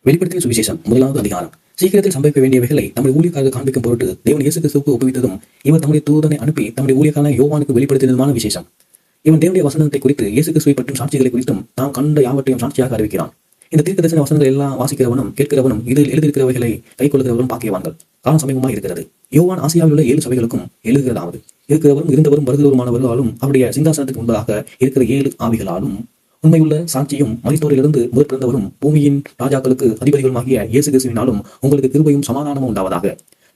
வெளிப்படுத்தின சுவிசேஷம் 1வது அதிகாரம். சீக்கிரத்தில் சம்பவிக்க வேண்டியவைகளை நம்முடைய ஊழியக்காரர்கள் காண்பிக்கும் பொருட்டு தேவன் இயேசு கிறிஸ்துவுக்கு ஒப்புவித்ததும் இவர் தம்முடைய தூதனை அனுப்பி தம்முடைய ஊழியக்காரனான யோவானுக்கு வெளிப்படுத்தினதுமான விசேஷம். இவன் தேவனுடைய வசனத்தை குறித்து இயேசு கிறிஸ்துவை பற்றும் சாட்சிகளை குறித்தும் தாம் கண்ட யாவற்றையும் சாட்சியாக அறிவிக்கிறான். இந்த தீர்க்கதரிசன வசனங்கள் எல்லாம் வாசிக்கிறவனும் கேட்கிறவனும் இதில் எழுதியிருக்கிறவைகளை கைக்கொள்கிறவரும் பாக்கியவான்கள். காலம் சமீபமாக இருக்கிறது. யோவான் ஆசியாவில் உள்ள 7 சபைகளுக்கும் எழுதுகிறதாவது, இருக்கிறவரும் இருந்தவரும் வருகிறவருமானவர்களாலும் அவருடைய சிங்காசனத்துக்கு முன்பதாக இருக்கிற 7 ஆவிகளாலும் உண்மையுள்ள சாட்சியும் மரித்தோரிலிருந்து முதற் பிறந்தவரும் பூமியின் ராஜாக்களுக்கு அதிபதிகளுமாகிய இயேசு கிறிஸ்துவினாலும் உங்களுக்கு கிருபையும் சமாதானமும் உண்டாவதாக.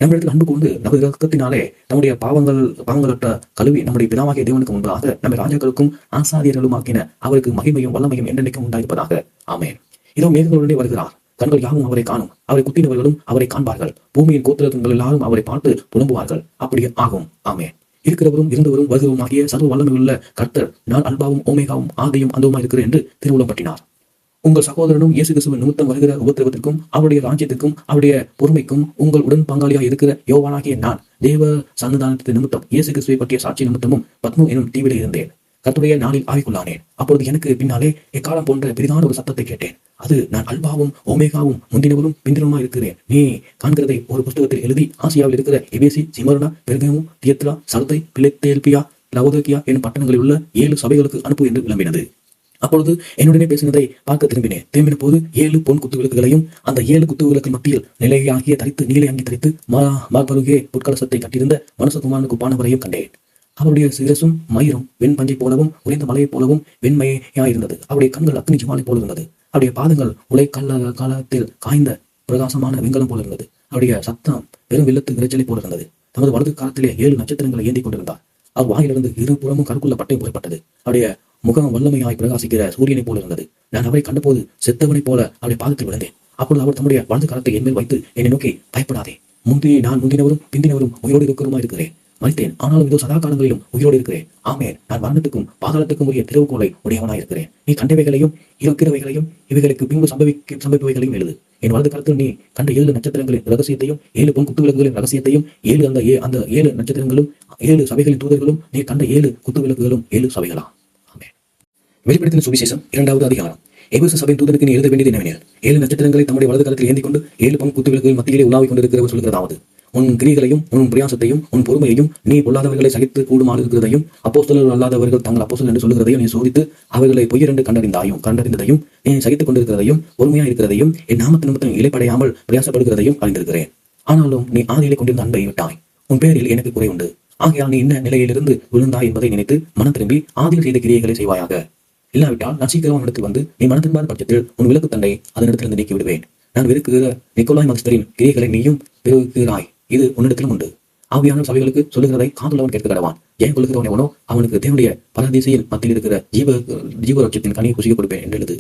நம்மிடத்தில் அன்பு கூர்ந்து நமது இரக்கத்தினாலே நம்முடைய பாவங்களற்ற கழுவி நம்முடைய பிதாவாகிய தேவனுக்கு முன்பாக நம்முடைய ராஜாக்களுக்கும் ஆசாரியர்களுமாக்கின அவருக்கு மகிமையும் வல்லமையும் என்றென்றைக்கும் உண்டாயிருப்பதாக. ஆமென். இதோ மேகங்களுடனே வருகிறார். கண்கள் யாவும் அவரை காணும். அவரை குத்தினவர்களும் அவரை காண்பார்கள். பூமியின் கோத்திரங்கள் எல்லாரும் அவரை பார்த்து புலம்புவார்கள். அப்படி ஆகும். ஆமென். இருக்கிறவரும் இருந்தவரும் வருகிறவருமாகிய சர்வ வல்லமையுள்ள கர்த்தர் நான் அல்பாவும் ஓமேகாவும் ஆதியும் அந்தவுமா இருக்கிறேன் என்று திருவுளம் பற்றினார். உங்கள் சகோதரனும் இயேசு கிறிஸ்துவின் நிமித்தம் வருகிற உபத்திரவத்திற்கும் அவருடைய ராஜ்யத்திற்கும் அவருடைய பொறுமைக்கும் உங்கள் உடன் பங்காளியாக இருக்கிற யோவானாகிய நான் தேவ சன்னிதானத்தின் நிமித்தம் இயேசு கிறிஸ்துவை பற்றிய சாட்சி நிமித்தமும் பத்மு எனும் தீவிலே இருந்தேன். கர்த்தருடைய நாளில் ஆவிக்குள்ளானேன். அப்பொழுது எனக்கு பின்னாலே எக்காலம் போன்ற பெரிதான ஒரு சத்தத்தை கேட்டேன். அது நான் அல்பாவும் ஓமேகாவும் முந்தினவரும் பிந்தினவுமா இருக்கிறேன். நீ காண்கிறதை ஒரு புஸ்தகத்தில் எழுதி ஆசியாவில் இருக்கிற எபேசி, சிமர்னா, பெர்கமு, தியத்ரா, சர்தை, பிலதெல்பியா, லவோதிக்கேயா என்னும் பட்டணங்களில் உள்ள 7 சபைகளுக்கு அனுப்பு என்று விளம்பினது. அப்பொழுது என்னுடனே பேசினதை பார்க்க திரும்பினேன். திரும்பின போது 7 பொன் குத்து விளக்குகளையும் அந்த 7 குத்து விளக்கு மத்தியில் நிலையாகிய தரித்து நீலை அங்கி தரித்து மார்பருகே பொற்கலசத்தை கட்டியிருந்த மனுஷகுமாரனுக்கு ஒப்பானவரையும் கண்டேன். அவருடைய சிரசும் மயிரும் வெண் பஞ்சை போலவும் உறைந்த மலையை போலவும் வெண்மையாயிருந்தது. அவருடைய கண்கள் அக்னி ஜுவாலை போல இருந்தது. அவருடைய பாதங்கள் உலை காலத்தில் காய்ந்த பிரகாசமான வெண்கலம் போல இருந்தது. அவருடைய சத்தம் பெரும் வெள்ளத்து இறைச்சலை போல இருந்தது. தமது வலது காலத்திலே 7 நட்சத்திரங்களை ஏந்தி கொண்டிருந்தார். அவர் வாயிலிருந்து இருபுறமும் கருக்குள்ள பட்டை புறப்பட்டது. அவருடைய முகம் வல்லமையாய் பிரகாசிக்கிற சூரியனை போல இருந்தது. நான் அவரை கண்டபோது செத்தவனைப் போல அவருடைய பாதத்தில் விழுந்தேன். அப்பொழுது அவர் தம்முடைய வலது காலத்தை என்மேல் வைத்து என்னை நோக்கி, பயப்படாதே, நான் முந்தினவரும் பிந்தினவரும் உயிரோடு இருக்கிறவருமா இருக்கிறேன். மறித்தேன், ஆனாலும் இதோ சதா காலங்களிலும் உயிரோடு இருக்கிறேன். ஆமென். நான் மரணத்துக்கும் பாதாளத்துக்கும் உரிய திறவுகோலை உடையவனாய் இருக்கிறேன். நீ கண்டவைகளையும் இருக்கிறவைகளையும் இவைகளுக்கு பின்பு சம்பவிப்பவைகளையும் எழுது. என் வலது காலத்தில் நீ கண்ட 7 நட்சத்திரங்களின் ரகசியத்தையும் 7 பொன் குத்து விளக்குகளின் ரகசியத்தையும் அந்த 7 நட்சத்திரங்களும் 7 சபைகளின் தூதர்களும் நீ கண்ட 7 குத்து விளக்குகளும் 7 சபைகளா. ஆமென். வெளிப்படுத்தின சுவிசேஷம் 2வது அதிகாரம். எபேசு சபையின் தூதனுக்கு நீ எழுத வேண்டியது என்னவெனில், 7 நட்சத்திரங்களை தம்முடைய வலது காலத்தில் ஏந்தி கொண்டு 7 பொன் குத்து விளக்குகளின் மத்தியிலே உலாவிக் கொண்டிருக்கிறவர் சொல்கிறதாவது, உன் கிரிகளையும் உன் பிரயாசத்தையும் உன் பொறுமையையும் நீ பொல்லாதவர்களை சகித்து கூடுமாறு இருக்கிறதையும் அப்போஸ்தலர்கள் அல்லாதவர்கள் தங்கள் அப்போஸ்தலர் என்று சொல்கிறதையும் நீ சோதித்து அவர்களை பொய்யரென்று கண்டறிந்ததையும் நீ சகித்துக் கொண்டிருக்கிறதையும் பொறுமையாக இருக்கிறதையும் என் நாமத்து நிமித்தம் இலைப்படையாமல் பிரயாசப்படுகிறதையும் அறிந்திருக்கிறேன். ஆனாலும் நீ ஆதியிலே கொண்டிருந்த அன்பை விட்டாய். உன் பேரில் எனக்கு குறை உண்டு. ஆகையால் நீ என்ன நிலையிலிருந்து விழுந்தாய் என்பதை நினைத்து மனம் திரும்பி ஆதியில் செய்த கிரியைகளை செய்வாயாக. இல்லாவிட்டால் நான் சீக்கிரம் இடத்தில் வந்து நீ மனம் திரும்பாத பட்சத்தில் உன் விளக்கு தண்டை அதனிடத்திலிருந்து நீக்கி விடுவேன். நான் வெறுக்குகிற நிக்கோலாய் மதஸ்தரின் கிரியைகளை நீயும் வெறுக்கிறாய். இது உன்னிடத்திலும் உண்டு. ஆவியான சபைகளுக்கு சொல்லுகிறதை காதுள்ளவன் கேட்க கடவான். ஏன் கொள்கிறவன் எவனோ அவனுக்கு தேவனுடைய பரதேசியின் மத்தியில் இருக்கிற ஜீவரட்சத்தின் கனியை புசிக்க கொடுப்பேன் என்று எழுது.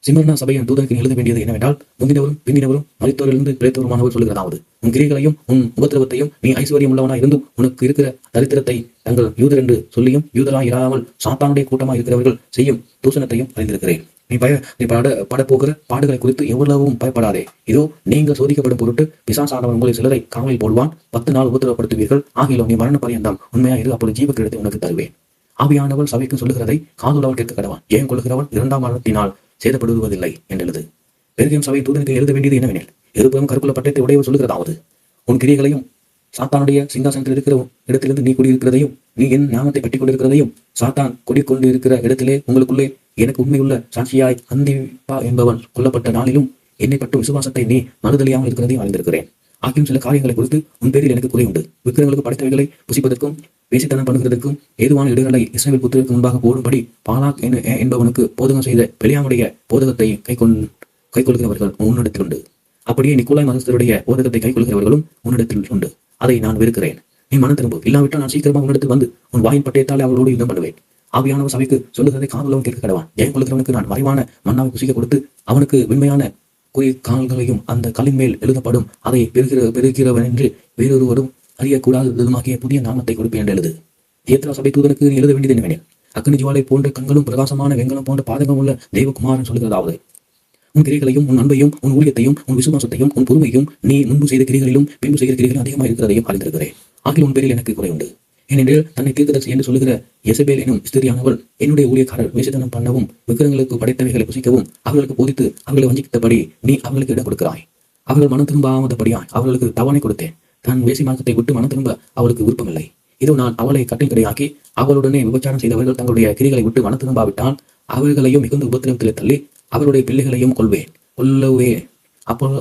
சிமர்னா சபையின் தூதனுக்கு எழுத வேண்டியது என்னவென்றால், முந்தினவரும் பிந்தினவரும் மரித்தோரிலிருந்து பிழைத்தவருமானவர் சொல்லுகிறதாவது, உன் கிரியைகளையும் உன் உபத்திரவத்தையும் நீ ஐஸ்வர்யம் உள்ளவனாய் இருந்தும் உனக்கு இருக்கிற தரித்திரத்தை தங்கள் யூதர் என்று சொல்லியும் யூதராய் இராமல் சாத்தானுடைய கூட்டமாக இருக்கிறவர்கள் செய்யும் தூஷணத்தையும் அறிந்திருக்கிறேன். நீ படப்போகிற பாடுகளை குறித்து எவ்வளவும் பயப்படாதே. இதோ நீங்கள் சோதிக்கப்படும் பொருட்டு பிசாசானவன் உங்களை சிலரை காவலில் போடுவான். 10 நாள் உபத்திரவப்படுத்துவீர்கள். ஆகிலும் நீ மரண பரியந்தம் உண்மையா இரு, அப்பொழுது ஜீவ கிரீடத்தை உனக்கு தருவேன். ஆவியானவள் சபைக்கு சொல்லுகிறதை காதுள்ளவன் கேட்க கடவான். ஏன் கொள்கிறவன் 2ஆம் மரணத்தினால் சேதப்படுவதில்லை என்றெழுது. பெருகியம் சபை தூதனுக்கு எழுத வேண்டியது என்னவெனில், இருபுறம் கருக்குள்ள பட்டயத்தை உடையவர் சொல்லுகிறதாவது, உன் கிரியைகளையும் சாத்தானுடைய சிங்காசனத்தில் இருக்கிற இடத்திலிருந்து நீ குடியிருக்கிறதையும் நீ என் நாமத்தை கட்டிக் கொண்டிருக்கிறதையும் சாத்தான் கொண்டிருக்கிற இடத்திலே உங்களுக்குள்ளே எனக்கு உண்மையுள்ள சாட்சியாய் அந்திப்பா என்பவன் கொல்லப்பட்ட நாளிலும் என்னை பற்றும் விசுவாசத்தை நீ மறுதலியாமல் இருக்கிறதையும் அறிந்திருக்கிறேன். ஆகியும் சில காரியங்களை குறித்து உன் பேரில் எனக்கு குறை உண்டு. விக்கிரங்களுக்கு படைத்தவைகளை புசிப்பதற்கும் பேசித்தனம் பண்ணுகிறதுக்கும் ஏதுவான இடங்களை இஸ்ரவேல் புத்திரருக்கு முன்பாக போடும்படி பாலாக் என்பவனுக்கு போதகம் செய்த பெலியாமுடைய போதகத்தை கைக்கொள்கிறவர்கள் உன்னிடத்தில் உண்டு. அப்படியே நிக்கோலாய் மதஸ்தருடைய போதகத்தை கைக்கொள்கிறவர்களும் உன்னிடத்தில் உண்டு. அதை நான் வெறுக்கிறேன். நீ மனம் திரும்பு. இல்லாவிட்டால் நான் சீக்கிரமாக உன்னிடத்தில் வந்து உன் வாயின் பட்டயத்தாலே அவர்களோடு யுத்தம் பண்ணுவேன். ஆவியானவர் சபைக்கு சொல்லுகிறதை காதுள்ளவன் கேட்க கடவான். ஜெயம் கொள்கிறவனுக்கு நான் மறைவான மன்னாவை புசிக்க கொடுத்து அவனுக்கு வெண்மையான கால்களையும் அந்த கல்லின் மேல் எழுதப்படும் அதை பெறுகிறவன் என்று வேறொருவரும் அறியக்கூடாததுமாகிய புதிய நாமத்தை கொடுப்பேன் என்று எழுது. தியத்ரா சபை தூதனுக்கு எழுத வேண்டியது என்னவெனில், அக்னி ஜுவாலை போன்ற கண்களும் பிரகாசமான வெண்கலம் போன்ற பாதகம் உள்ள தேவகுமாரன் சொல்லுகிறதாவது, உன் கிரிகளையும் உன் அன்பையும் உன் ஊழியத்தையும் உன் விசுவாசத்தையும் உன் பொறுமையும் நீ முன்பு செய்த கிரிகளிலும் பின்பு செய்கிற கிரிகளும் அதிகமாக இருக்கிறதையும் அறிந்திருக்கிறேன். ஆகில் உன் பேரில் எனக்கு குறை உண்டு. ஏனென்றால் தன்னை தீர்க்கதரிசி என்று சொல்லுகிற எசபேல் எனும் ஸ்திரியானவள் என்னுடைய ஊழியக்காரர் வேசித்தனம் பண்ணவும் விக்கிரங்களுக்கு படைத்தவைகளை புசிக்கவும் அவர்களுக்கு போதித்து அவர்களை வஞ்சித்தபடி நீ அவர்களுக்கு இடம் கொடுக்கிறாய். அவர்கள் மனம் திரும்பாமதபடியாய் அவர்களுக்கு தவணை கொடுத்தேன். தன் வேசி மார்க்கத்தை விட்டு மனம் திரும்ப அவளுக்கு விருப்பமில்லை. இதோ நான் அவளை கட்டில் கிடையாக்கி அவளுடனே விபச்சாரம் செய்தவர்கள் தங்களுடைய கிரிகளை விட்டு மனம் திரும்பாவிட்டால் அவர்களையும் மிகுந்த உபத்திரவத்திலே தள்ளி அவருடைய பிள்ளைகளையும் கொல்லுவேன்.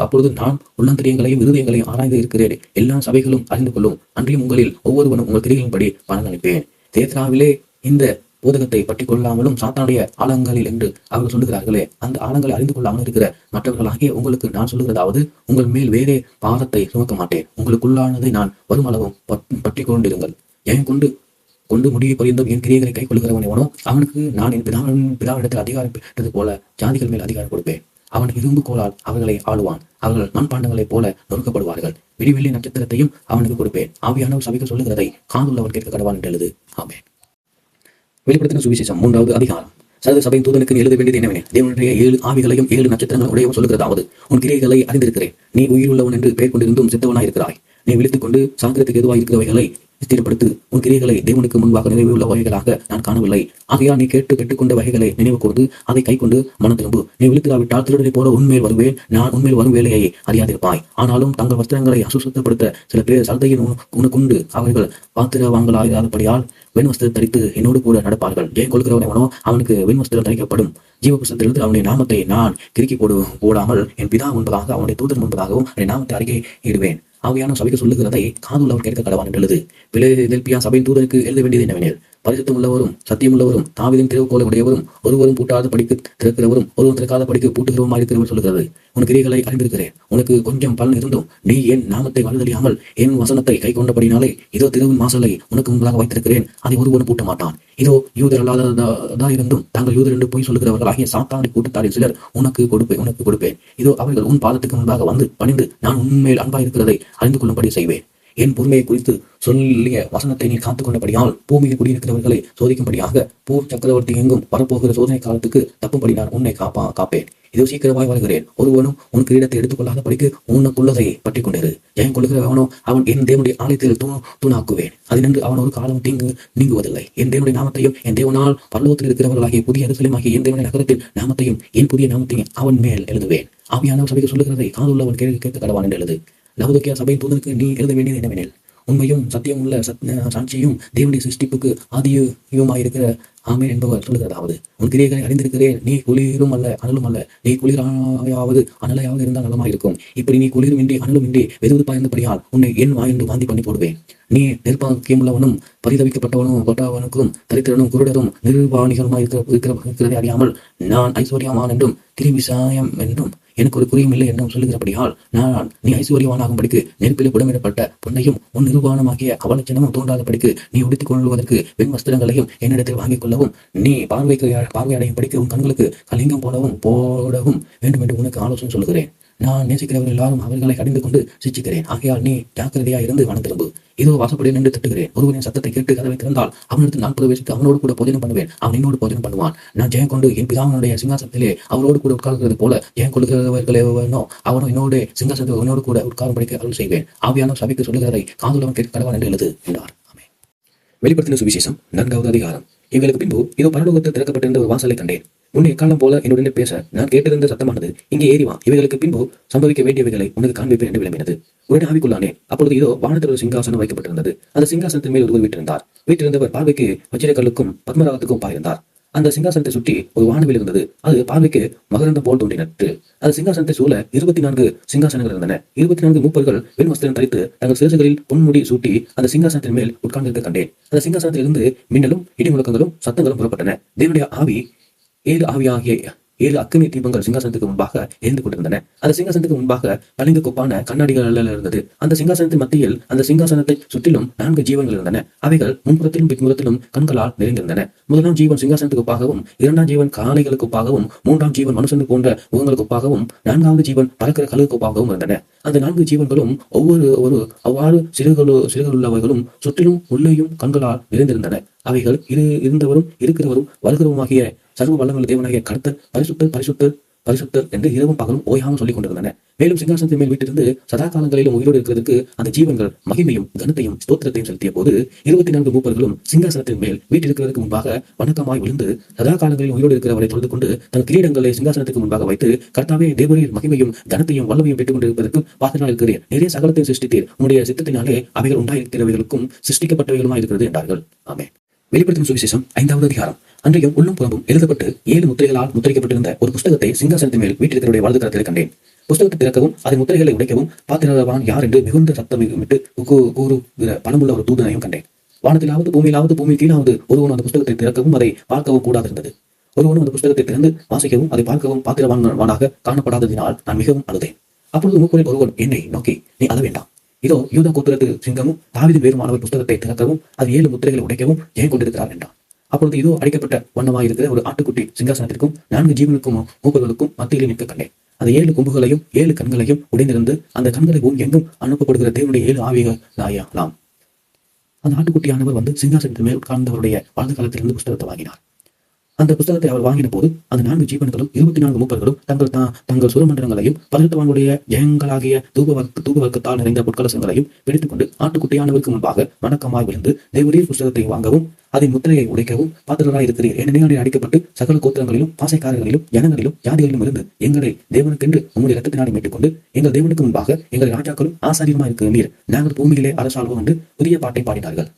அப்பொழுது நான் உள்ளந்திரியங்களையும் இருதயங்களையும் ஆராய்ந்து இருக்கிறேன். எல்லா சபைகளும் அறிந்து கொள்ளும். அன்றியும் உங்களில் ஒவ்வொருவனும் உங்கள் கிரிகளின்படி பலன் அளிப்பேன். தேத்ராவிலே இந்த போதகத்தை பற்றி கொள்ளாமலும் சாத்தானுடைய ஆழங்களில் என்று அவர்கள் சொல்லுகிறார்களே, அந்த ஆழங்களை அறிந்து கொள்ளாமல் இருக்கிற மற்றவர்களாகிய உங்களுக்கு நான் சொல்லுகிறதாவது, உங்கள் மேல் வேறே பாரத்தை சுமக்க மாட்டேன். உங்களுக்குள்ளானதை நான் வருமளவும் பற்றி கொண்டிருங்கள். ஏன் கொண்டு முடிவு பரிந்தும் என் கிரியைகளை கை கொள்கிறவன் எவனோ அவனுக்கு நான் என் பிதாவிடத்தில் அதிகாரம் பெற்றது போல ஜாதிகள் மேல் அதிகாரம் கொடுப்பேன். அவன் இரும்பு கோலால் அவர்களை ஆளுவான். அவர்கள் மண்பாண்டங்களைப் போல நொறுக்கப்படுவார்கள். விடிவெள்ளி நட்சத்திரத்தையும் அவனுக்கு கொடுப்பேன். ஆவியானவர் சபைக்கு சொல்லுகிறதை காதுள்ளவர் கேட்க கடவான் என்று எழுது. ஆமென். வெளிப்படுத்தின சுவிசேஷம் 3வது அதிகாரம். சர்வ சபையின் தூதனுக்கு எழுத வேண்டியது என்னவெனில், தேவனுடைய 7 ஆவிகளையும் 7 நட்சத்திரங்கள் உடையவன் சொல்லுகிறதாவது, உன் கிரியைகளை அறிந்திருக்கிறேன். நீ உயிருள்ளவன் என்று பெயர் கொண்டிருந்தும் செத்தவனாய் இருக்கிறாய். நீ விழித்துக் கொண்டு சாக்கிரத்துக்கு எதுவாக இருக்கிறவைகளை ஸ்திரப்படுத்து. உன் கிரியைகளை தேவனுக்கு முன்பாக நிறைவுள்ள வகைகளாக நான் காணவில்லை. ஆகையால் நீ பெற்றுக்கொண்ட வகைகளை நினைவு கூர்ந்து அதை கை கொண்டு மனம் திரும்பு. நீ விழித்திராவிட்டால் திருடனை போல உண்மையில் வருவேன். நான் உண்மையில் வரும் வேலையை அறியாதிருப்பாய். ஆனாலும் தங்கள் வஸ்திரங்களை அசுத்தப்படுத்த சில பேர் சந்தையில் உனக்குண்டு அவர்கள் பாத்திரவான்களாகாதபடியால் வெண் வஸ்திரம் தரித்து என்னோடு கூட நடப்பார்கள். ஜெயம் கொள்கிறவனவனோ அவனுக்கு வெண் வஸ்திரம் தரிக்கப்படும். ஜீவபுஸ்தகத்திலிருந்து அவனுடைய நாமத்தை நான் கிறுக்கி போடாமல் என் பிதா முன்பதாக அவனுடைய தூதர் முன்பதாகவும் அவனுடைய நாமத்தை அறிக்கை இடுவேன். ஆவியான சபைக்கு சொல்லுகிறதை காதுள்ளவர் கேட்க கடவான் என்று எழுது. பிலேதெல்பியா சபையின் தூதனுக்கு எழுத வேண்டியது என்னவெனில், பரிசுத்தம் உள்ளவரும் சத்தியமுள்ளவரும் தாவீதின் திறவுகோலை உடையவரும் ஒருவரும் பூட்டாத படிக்கு திறக்கிறவரும் ஒருவரும் திறக்காத படிக்கு பூட்டுகிறவருமாய் இருக்கிறவர் சொல்லுகிறது, உன் கிரியைகளை அறிந்திருக்கிறேன். உனக்கு கொஞ்சம் பலன் இருந்தும் நீ என் நாமத்தை வலுதலியாமல் என் வசனத்தை கை கொண்டபடினாலே இதோ திருவின் வாசலை உனக்கு முன்பாக வைத்திருக்கிறேன். அதை ஒருவரும் பூட்ட மாட்டான். இதோ யூதர் அல்லாததா இருந்தும் தாங்கள் யூதர் என்று போய் சொல்லுகிறவர்கள் ஆகிய சாத்தானுடைய கூட்டத்தாரில் சிலர் உனக்கு கொடுப்பேன். இதோ அவர்கள் உன் பாதத்துக்கு முன்பாக வந்து பணிந்து நான் உண்மையில் அன்பாய் இருக்கிறதை அறிந்து கொள்ளும்படி செய்வேன். என் பொறுமையை குறித்து சொல்லிய வசனத்தை நீ காத்துக் கொண்டபடியால் பூமியில் குடியிருக்கிறவர்களை சோதிக்கும்படியாக பூர் சக்கரவர்த்தி எங்கும் வரப்போகிற சோதனை காலத்துக்கு தப்பும்படி நான் உன்னை காப்பேன். இதோ சீக்கிரமாய் வருகிறேன். ஒருவனும் உன் கிரீடத்தை எடுத்துக்கொள்ளாத படிக்கு உனக்குள்ளதை பற்றி கொண்டிரு. ஜெயம் கொள்கிறவனோ அவன் என் தேவனுடைய ஆலயத்தில் தூணாக்குவேன். அதினின்று அவன் ஒரு காலம் நீங்குவதில்லை. என் தேவனுடைய நாமத்தையும் என் தேவனால் பரலோகத்தில் இருக்கிறவர்களாகிய புதிய எருசலேமாகிய என் தேவனுடைய நகரத்தின் நாமத்தையும் என் புதிய நாமத்தையும் அவன் மேல் எழுதுவேன். ஆவியானவர் சபைக்கு சொல்லுகிறதை காதுள்ளவன் கேட்க கடவான் என்று எழுது. லவோதிக்கேயா சபையின் தூதனுக்கு நீ எழுத வேண்டியது என்னவெனில், உண்மையும் சத்தியம் உள்ள சாட்சியும் தேவனுடைய சிருஷ்டிப்புக்கு ஆதியுமாயிருக்கிற ஆமென் என்பவர் சொல்லுகிறதாவது, உன் கிரியைகளை அறிந்திருக்கிறேன். நீ குளிரும் அல்ல அனலும் அல்ல. நீ குளிராயாவது அனலையாவது இருந்தால் நலமாயிருக்கும். இப்படி நீ குளிரும் இன்றி அனலும் இன்றி வெதுவெதுப்பாயிருந்தபடியால் உன்னை என் வாயென்று வாந்தி பண்ணி போடுவேன். நீ நெருப்பாக்கியமுள்ளவனும் பரிதவிக்கப்பட்டவனும் தரித்திரனும் குருடரும் நிர்வாணிகளுமாய் இருக்கிறதை அறியாமல் நான் ஐஸ்வர்யமான் என்றும் கிரிவிசாயம் என்றும் எனக்கு ஒரு குறியும் இல்லை என்றும் சொல்லுகிறபடியால் நீ ஐஸ்வர்யவானாகும்படிக்கு நெருப்பிலே புடமிடப்பட்ட பொன்னையும் உன் நிர்வாணமாகிய அவலட்சணமும் தோன்றாதபடிக்கு நீ உடுத்திக் கொள்வதற்கு வெண் வஸ்திரங்களையும் என்னிடத்தில் வாங்கிக் கொள்ளவும் நீ பார்வையடையும் படிக்க உன் கண்களுக்கு கலிங்கம் போடவும் வேண்டும் என்று உனக்கு ஆலோசனை சொல்லுகிறேன். நான் நேசிக்கிறவர்கள் எல்லாரும் அவர்களை கடிந்து கொண்டு சிச்சிக்கிறேன். ஆகையால் நீ ஜாக்கிரதையா இருந்து மனம் திரும்பு. இதோ வாசப்படி நின்று திட்டுகிறேன். ஒருவரின் சத்தத்தை கேட்டு கதவை திறந்தால் அவனிடத்தில் நான் பிரவேசித்து அவனோடு கூட போஜனம் பண்ணுவேன். அவன் என்னோடு போஜனம் பண்ணுவான். நான் ஜெயம் கொண்டு என் பிதாவினுடைய சிங்காசனத்திலே அவரோடு கூட உட்கார்கிறது போல ஜெயம் கொள்கிறவர்களோ அவனோ என்னோட சிங்காசனத்தில் என்னோடு கூட உட்காரும் படிக்க அருள் செய்வேன். ஆவியான சபைக்கு சொல்லுகிறதை காதுள்ளவன் கேட்க கடவான் என்று எழுது என்றார். வெளிப்படுத்தின சுவிசேஷம் 4வது அதிகாரம். எங்களுக்கு பின்பு இதோ பரலோகத்தில் திறக்கப்பட்டிருந்த ஒரு வாசலை கண்டேன். முன்னே எக்காலம் போல என்னுடனே பேச நான் கேட்டிருந்த சத்தமானது, இங்கே ஏறி வா, இவைகளுக்கு பின்பு சம்பவிக்க வேண்டியவைகளை உனக்கு காண்பிப்பேன் என்று விளம்பினது. உடனே ஆவிக்குள்ளானே. அப்பொழுது இதோ வானத்தில் ஒரு சிங்காசனம் வைக்கப்பட்டிருந்தது. அந்த சிங்காசனத்தின் மேல் ஒருவர் வீற்றிருந்தார். வீற்றிருந்தவர் பார்வைக்கு வச்சிரக்கல்லுக்கும் பத்மராகத்துக்கும் பாயிருந்தார். அந்த சிங்காசனத்தை சுற்றி ஒரு வானவில் இருந்தது. அது பார்வைக்கு மகரந்தம் போல் தோன்றினது. அந்த சிங்காசனத்தை சூழ 24 சிங்காசனங்கள் இருந்தன. 24 மூப்பர்கள் வெண் வஸ்திரம் தரித்து தங்கள் சிரசுகளில் பொன்முடி சூட்டி அந்த சிங்காசனத்தின் மேல் உட்கார்ந்திருக்க கண்டேன். அந்த சிங்காசனத்திலிருந்து மின்னலும் இடி முழக்கங்களும் சத்தங்களும் புறப்பட்டன. தேவனுடைய ஆவி 7 அக்கினி தீபங்கள் சிங்காசனத்துக்கு முன்பாக எரிந்து கொண்டிருந்தன. அந்த சிங்காசனத்துக்கு முன்பாக பளிங்கு கொப்பான கண்ணாடிகள் இருந்தது. அந்த சிங்காசனத்தின் மத்தியில் அந்த சிங்காசனத்தை சுற்றிலும் 4 ஜீவன்கள் இருந்தன. அவைகள் முன்புறத்திலும் பின்புறத்திலும் கண்களால் நிறைந்திருந்தன. முதலாம் ஜீவன் சிங்காசனத்துக்கு ஒப்பாகவும், 2ஆம் ஜீவன் காளைகளுக்கு ஒப்பாகவும், 3ஆம் ஜீவன் மனுஷனுக்கு போன்ற முகங்களுக்கு ஒப்பாகவும், 4வது ஜீவன் பறக்கிற கழுகுக்கு ஒப்பாகவும் இருந்தன. அந்த 4 ஜீவன்களும் அவ்வாறு சிறுகளுள்ளவர்களும் சுற்றிலும் உள்ளேயும் கண்களால் நிறைந்திருந்தன. அவைகள் இருந்தவரும் இருக்கிறவரும் வருகிறவருமாகிய சர்வ வல்லமுள்ள தேவனாகிய கர்த்தர் பரிசுத்தர் பரிசுத்தர் பரிசுத்தர் என்று இரவும் பகலும் ஓயாமல் சொல்லிக் கொண்டிருந்தன. மேலும் சிங்காசனத்தின் மேல் வீட்டிலிருந்து சதா காலங்களிலும் உயிரோடு இருக்கிறதுக்கு அந்த ஜீவன்கள் மகிமையும் கனத்தையும் ஸ்தோத்திரத்தையும் செலுத்திய போது 24 மூப்பர்களும் சிங்காசனத்தின் மேல் வீட்டிருக்கிறதுக்கு முன்பாக வணக்கமாய் விழுந்து சதா காலங்களில் உயிரோடு இருக்கிறவரை தொழுது கொண்டு தன் கிரீடங்களை சிங்காசனத்துக்கு முன்பாக வைத்து, கர்த்தாவே தேவரீர் மகிமையும் கனத்தையும் வல்லமையும் பெற்றுக் கொண்டிருப்பதற்கு பாத்திரனாய் இருக்கிறீர். நிறைய சகலத்தை சிருஷ்டித்தீர். உன்னுடைய சித்தத்தினாலே அவைகள் உண்டாயிருக்கிறவைகளுக்கும் சிருஷ்டிக்கப்பட்டவைகளுமாய் இருக்கிறது என்றார்கள். ஆமென். வெளிப்படுத்தும் சுவிசேஷம் 5வது அதிகாரம். அன்றையும் உள்ளும் புறம்பும் எழுதப்பட்டு 7 முத்திரைகளால் முத்திரிக்கப்பட்டிருந்த ஒரு புஸ்தகத்தை சிங்காசனத்தின் மேல் வீட்டிருக்கிறவருடைய வலது கரத்தில் கண்டேன். புஸ்தகத்தை திறக்கவும் அதன் முத்திரைகளை உடைக்கவும் பாத்திரவான் யார் என்று மிகுந்த சத்தமிட்டு கூறுகிற பலமுள்ள ஒரு தூதனையும் கண்டேன். வானத்திலாவது பூமியிலாவது பூமி கீழாவது ஒருவன் அந்த புஸ்தகத்தை திறக்கவும் அதை பார்க்கவும் கூடாது இருந்தது. ஒருவனும் அந்த புஸ்தகத்தை திறந்து வாசிக்கவும் அதை பார்க்கவும் பாத்திரவானாக காணப்படாததினால் நான் மிகவும் அழுதேன். அப்பொழுது மூப்பரில் ஒருவன் என்னை நோக்கி, நீ அழ வேண்டாம். இதோ யூதா கோத்திரத்து சிங்கமும் தாவீது வேறுமானவர் புஸ்தகத்தை திறக்கவும் அது 7 முத்திரைகளை உடைக்கவும் ஜெயம் கொண்டிருக்கிறார் என்றான். அப்பொழுது இதோ அடிக்கப்பட்ட வண்ணமாயிருக்கிற ஒரு ஆட்டுக்குட்டி சிங்காசனத்திற்கும் 4 ஜீவனுக்கும் மூப்பர்களுக்கும் மத்தியில் நிற்க கண்டேன். அந்த 7 கொம்புகளையும் 7 கண்களையும் உடைந்திருந்து அந்த கண்களை எங்கும் அனுப்பப்படுகிற தேவனுடைய 7 ஆவிகளாம். அந்த ஆட்டுக்குட்டியானவர் வந்து சிங்காசனத்தின் மேல் உட்கார்ந்தவருடைய வலது காலத்திலிருந்து புஸ்தகத்தை வாங்கினார். அந்த புஸ்தகத்தை அவர் வாங்கின போது அந்த 4 ஜீவன்களும் 24 மூப்பர்களும் தங்கள் சுரமண்டலங்களையும் பரிசுத்தவான்களுடைய ஜெயங்களாகிய தூபவர்க்கத்தால் நிறைந்த பொற்கலசங்களையும் பிடித்துக்கொண்டு ஆட்டுக்குட்டியானவருக்கு முன்பாக வணக்கமாய் விழுந்து, தேவரீர் புஸ்தகத்தை வாங்கவும் அதன் முத்திரையை உடைக்கவும் பாத்திரராய் இருக்கிறீர். ஏனெனில் அடிக்கப்பட்டு சகல கோத்திரங்களிலும் பாசைக்காரர்களிலும் ஜனங்களிலும் ஜாதிகளிலும் இருந்து எங்களை தேவனுக்கென்று உங்களுடைய இரத்தத்தினாலே மீட்டுக்கொண்டு எங்கள் தேவனுக்கு முன்பாக எங்கள் ராஜாக்களும் ஆசாரியமா இருக்கிறீர். நாங்கள் பூமியிலே அரசாள்வோம் என்று புதிய பாட்டை பாடினார்கள்.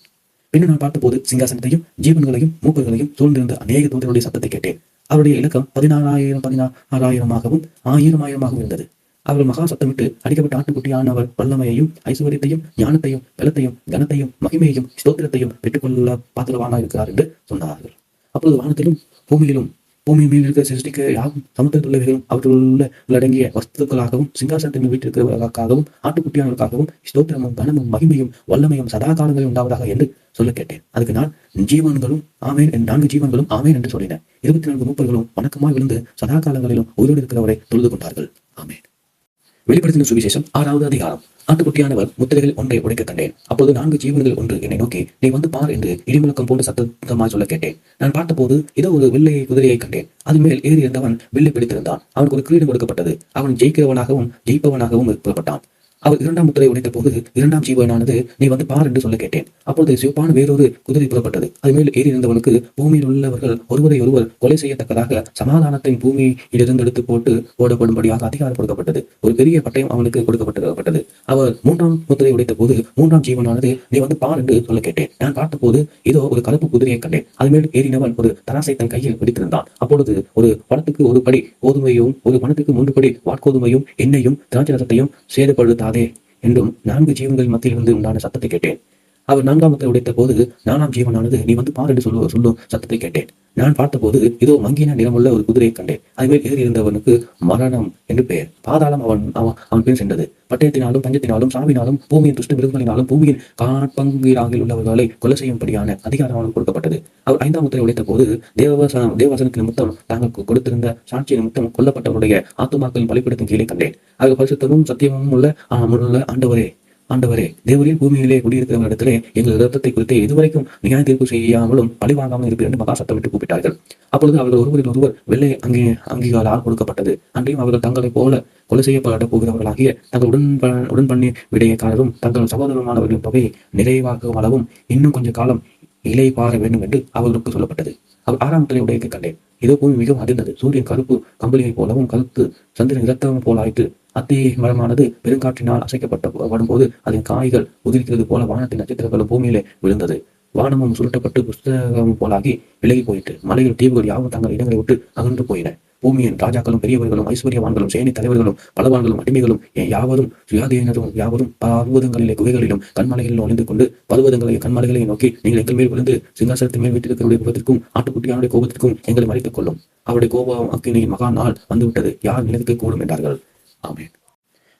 பின்னர் நான் பார்த்தபோது சிங்காசனத்தையும் ஜீவன்களையும் மூப்பர்களையும் சூழ்ந்திருந்த அநேக தூதர்களுடைய சத்தத்தை கேட்டேன். அவருடைய இலக்கம் 16,000 1000 இருந்தது. அவர்கள் மகா சத்தமிட்டு அடிக்கப்பட்ட ஆட்டுக்குட்டியானவர் வல்லமையையும் ஐஸ்வர்யத்தையும் ஞானத்தையும் பலத்தையும் கனத்தையும் மகிமையையும் ஸ்தோத்திரத்தையும் பெற்றுக்கொள்ள பாத்திரவானாக இருக்கிறார் என்று சொன்னார்கள். அப்பொழுது வானத்திலும் பூமியின் மேல் இருக்கிற சிருஷ்டிக்க யாவும் சமுத்திரத்துள்ளவைகளும் அவற்றுள்ளடங்கிய வஸ்துக்களாகவும் சிங்காசனத்தின் வீட்டிற்கிறவர்களுக்காகவும் ஆட்டுக்குட்டியானவர்களுக்காகவும் ஸ்தோத்திரமும் கனமும் மகிமையும் வல்லமையும் சதா காலங்களும் உண்டாவதாக என்று சொல்ல கேட்டேன். அதுக்கு நான் ஜீவன்களும் ஆமேன் 4 ஜீவன்களும் ஆமேன் என்று சொல்லினேன். 24 மூப்பர்களும் வணக்கமாய் விழுந்து சதா காலங்களிலும் உயிரோடு இருக்கிறவரை தொழுது கொண்டார்கள். ஆமேன். வெளிப்படுத்தின சுவிசேஷம் 6வது அதிகாரம். ஆட்டுக்குட்டியானவர் முத்திரைகள் ஒன்றை உடைக்க கண்டேன். அப்போது 4 ஜீவன்கள் ஒன்று என்னை நோக்கி, நீ வந்து பார் என்று இடிமுழக்கம் போன்ற சத்தமாய் சொல்ல கேட்டேன். நான் பார்த்தபோது இதோ ஒரு வெள்ளை குதிரையை கண்டேன். அது மேல் ஏறி இருந்தவன் வில்லை பிடித்திருந்தான். அவனுக்கு ஒரு கிரீடம் கொடுக்கப்பட்டது. அவன் ஜெயிக்கிறவனாகவும் ஜெயிப்பவனாகவும் புறப்பட்டான். அவர் 2ஆம் முத்திரை உடைத்த போது 2ஆம் ஜீவனானது, நீ வந்து பார் என்று சொல்ல கேட்டேன். அப்பொழுது சிவப்பான வேறொரு குதிரை புறப்பட்டது. அது மேல் ஏறி இருந்தவனுக்கு பூமியில் உள்ளவர்கள் ஒருவரை ஒருவர் கொலை செய்யத்தக்கதாக சமாதானத்தை பூமியிலிருந்து எடுத்து போடப்படும்படியாக அதிகாரம் கொடுக்கப்பட்டது. ஒரு பெரிய பட்டயம் அவனுக்கு கொடுக்கப்பட்டது. அவர் 3ஆம் முத்திரை உடைத்த போது 3ஆம் ஜீவனானது, நீ வந்து பார் என்று சொல்ல கேட்டேன். நான் பார்த்தபோது இதோ ஒரு கருப்பு குதிரையை கண்டேன். அது மேல் ஏறினவன் ஒரு தராசை தன் கையில் பிடித்திருந்தான். அப்பொழுது ஒரு பணத்துக்கு 1 படி கோதுமையும் ஒரு பணத்துக்கு 3 படி வாட்கோதுமையும் எண்ணெயும் திராட்சரசத்தையும் சேதப்படுத்தாதே என்றும் 4 ஜீவன்களின் மத்தியிலிருந்து உண்டான சத்தத்தை கேட்டேன். அவர் 4ஆம் முத்திரை உடைத்த போது 4ஆம் ஜீவனானது, நீ வந்து பார் என்று சொல்லும் சத்தத்தை கேட்டேன். நான் பார்த்தபோது இதோ மங்கின நிறமுள்ள ஒரு குதிரையை கண்டேன். அதுமேல் ஏறி இருந்தவனுக்கு மரணம் என்று பெயர். பாதாளம் அவன் பின் சென்றது. பட்டயத்தினாலும் பஞ்சத்தினாலும் சாவினாலும் பூமியின் துஷ்ட மிருகங்களினாலும் பூமியின் காட்பங்கிராகில் உள்ளவர்களை கொலை செய்யும்படியான அதிகாரம் அவனுக்கு கொடுக்கப்பட்டது. அவர் 5ஆம் முத்திரை உடைத்த போது தேவவசனத்தின் நிமித்தம் தாங்கள் கொடுத்திருந்த சாட்சி நிமித்தம் கொல்லப்பட்டவருடைய ஆத்துமாக்களின் பலிபீடத்தின் கீழே கண்டேன். அவர் பரிசுத்தமும் சத்தியமும் உள்ள ஆண்டவரே தேவரின் பூமியிலே குடியிருக்கிறவரிடத்திலே எங்கள் இரத்தத்தை குறித்து இதுவரைக்கும் நியாய தீர்ப்பு செய்யாமலும் பழி வாங்காமல் இருப்பீர் என்று மகா சத்தமிட்டு கூப்பிட்டார்கள். அப்பொழுது அவர்கள் ஒருவரில் ஒருவர் வெள்ளை அங்கிகளால் கொடுக்கப்பட்டது. அன்றையும் அவர்கள் தங்களை போல கொலை செய்யப்பட போகிறவர்களாகிய தங்கள் உடன்பண்ணி விடையக்காரரும் தங்கள் சகோதரமானவர்களின் தொகையை நிறைவாக்கும் அளவும் இன்னும் கொஞ்ச காலம் இலை பார வேண்டும் என்று அவர்களுக்கு சொல்லப்பட்டது. அவர் 6ஆம் முத்திரை உடைக்க கண்டேன். இதோ பூமி மிகவும் அதிர்ந்தது. சூரியன் கருப்பு கம்பளியை போலவும் கருத்து சந்திரன் இரத்தம் போல ஆயிற்று. அத்தி மரமானது பெருங்காற்றினால் அசைக்கப்பட்ட போது அதன் காய்கள் உதிர்க்கிறது போல வானத்தின் நட்சத்திரங்களும் பூமியிலே விழுந்தது. வானமும் சுருட்டப்பட்டு புஸ்தகம் போலாகி விலகி போயிற்று. மலைகள் தீவுகள் யாவும் தங்கள் இடங்களை விட்டு அகன்று போயின. பூமியின் ராஜாக்களும் பெரியவர்களும் ஐஸ்வர்யவான்களும் சேனை தலைவர்களும் பலவான்களும் அடிமைகளும் யாவரும் சுயாதீனரும் யாவரும் பர்வதங்களிலே குகைகளிலும் கண்மலைகளிலும் ஒளிந்து கொண்டு பர்வதங்களையும் கண்மலைகளையும் நோக்கி, நீங்கள் எங்கள் மேல் விழுந்து சிங்காசனத்தின் மேல் வீட்டிற்குடைய முகத்திற்கும் ஆட்டுக்குட்டியானுடைய கோபத்திற்கும் எங்களை மறைத்துக் கொள்ளும். அவருடைய கோபம் அக்கினியின் மகா நாள் வந்துவிட்டது. யார் நிலைக்க கூடும் என்றார்கள். ஆமென்.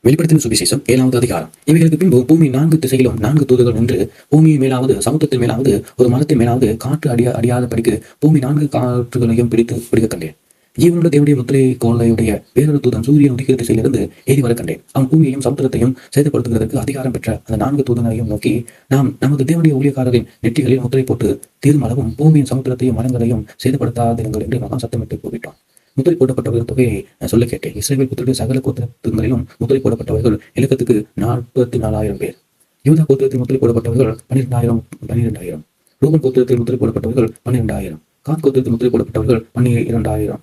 வெளிப்படுத்தின சுவிசேஷம் 7வது அதிகாரம். இவைகளுக்கு பின்பு பூமி 4 திசையிலும் 4 தூதர்கள் நின்று பூமியின் மேலாவது சமுத்திரத்தின் மேலாவது ஒரு மரத்தின் மேலாவது காற்று அடியாத படிக்கு பூமி 4 காற்றுகளையும் பிடிக்க கண்டேன். ஜீவனுடைய தேவனுடைய முத்திரை கோலையுடைய வேறொரு தூதன் சூரியன் உதிக்கிற திசையிலிருந்து ஏறி வர கண்டேன். அவன் பூமியையும் சமுத்திரத்தையும் சேதப்படுத்துவதற்கு அதிகாரம் பெற்ற அந்த 4 தூதனையும் நோக்கி, நாம் நமது தேவனுடைய ஊழியக்காரரின் நெற்றிகளில் முத்திரை போட்டு தீர்மளவும் பூமியின் சமுத்திரத்தையும் மரங்களையும் சேதப்படுத்தாதிருங்கள் என்று மகா சத்தமிட்டு கூப்பிட்டான். முத்திரை போடப்பட்டவர்கள் தொகையை சொல்ல கேட்டேன். இஸ்ரவேல் புத்திரருடைய சகல கோத்திரங்களிலும் முத்திரை போடப்பட்டவர்கள் இலக்கத்துக்கு 44,000 பேர். யூதா கோத்திரத்தில் முத்திரை போடப்பட்டவர்கள் 12,000. ரூபன் கோத்திரத்தில் முத்திரை போடப்பட்டவர்கள் 12,000. காத் கோத்திரத்தில் முத்திரை போடப்பட்டவர்கள் 12,000.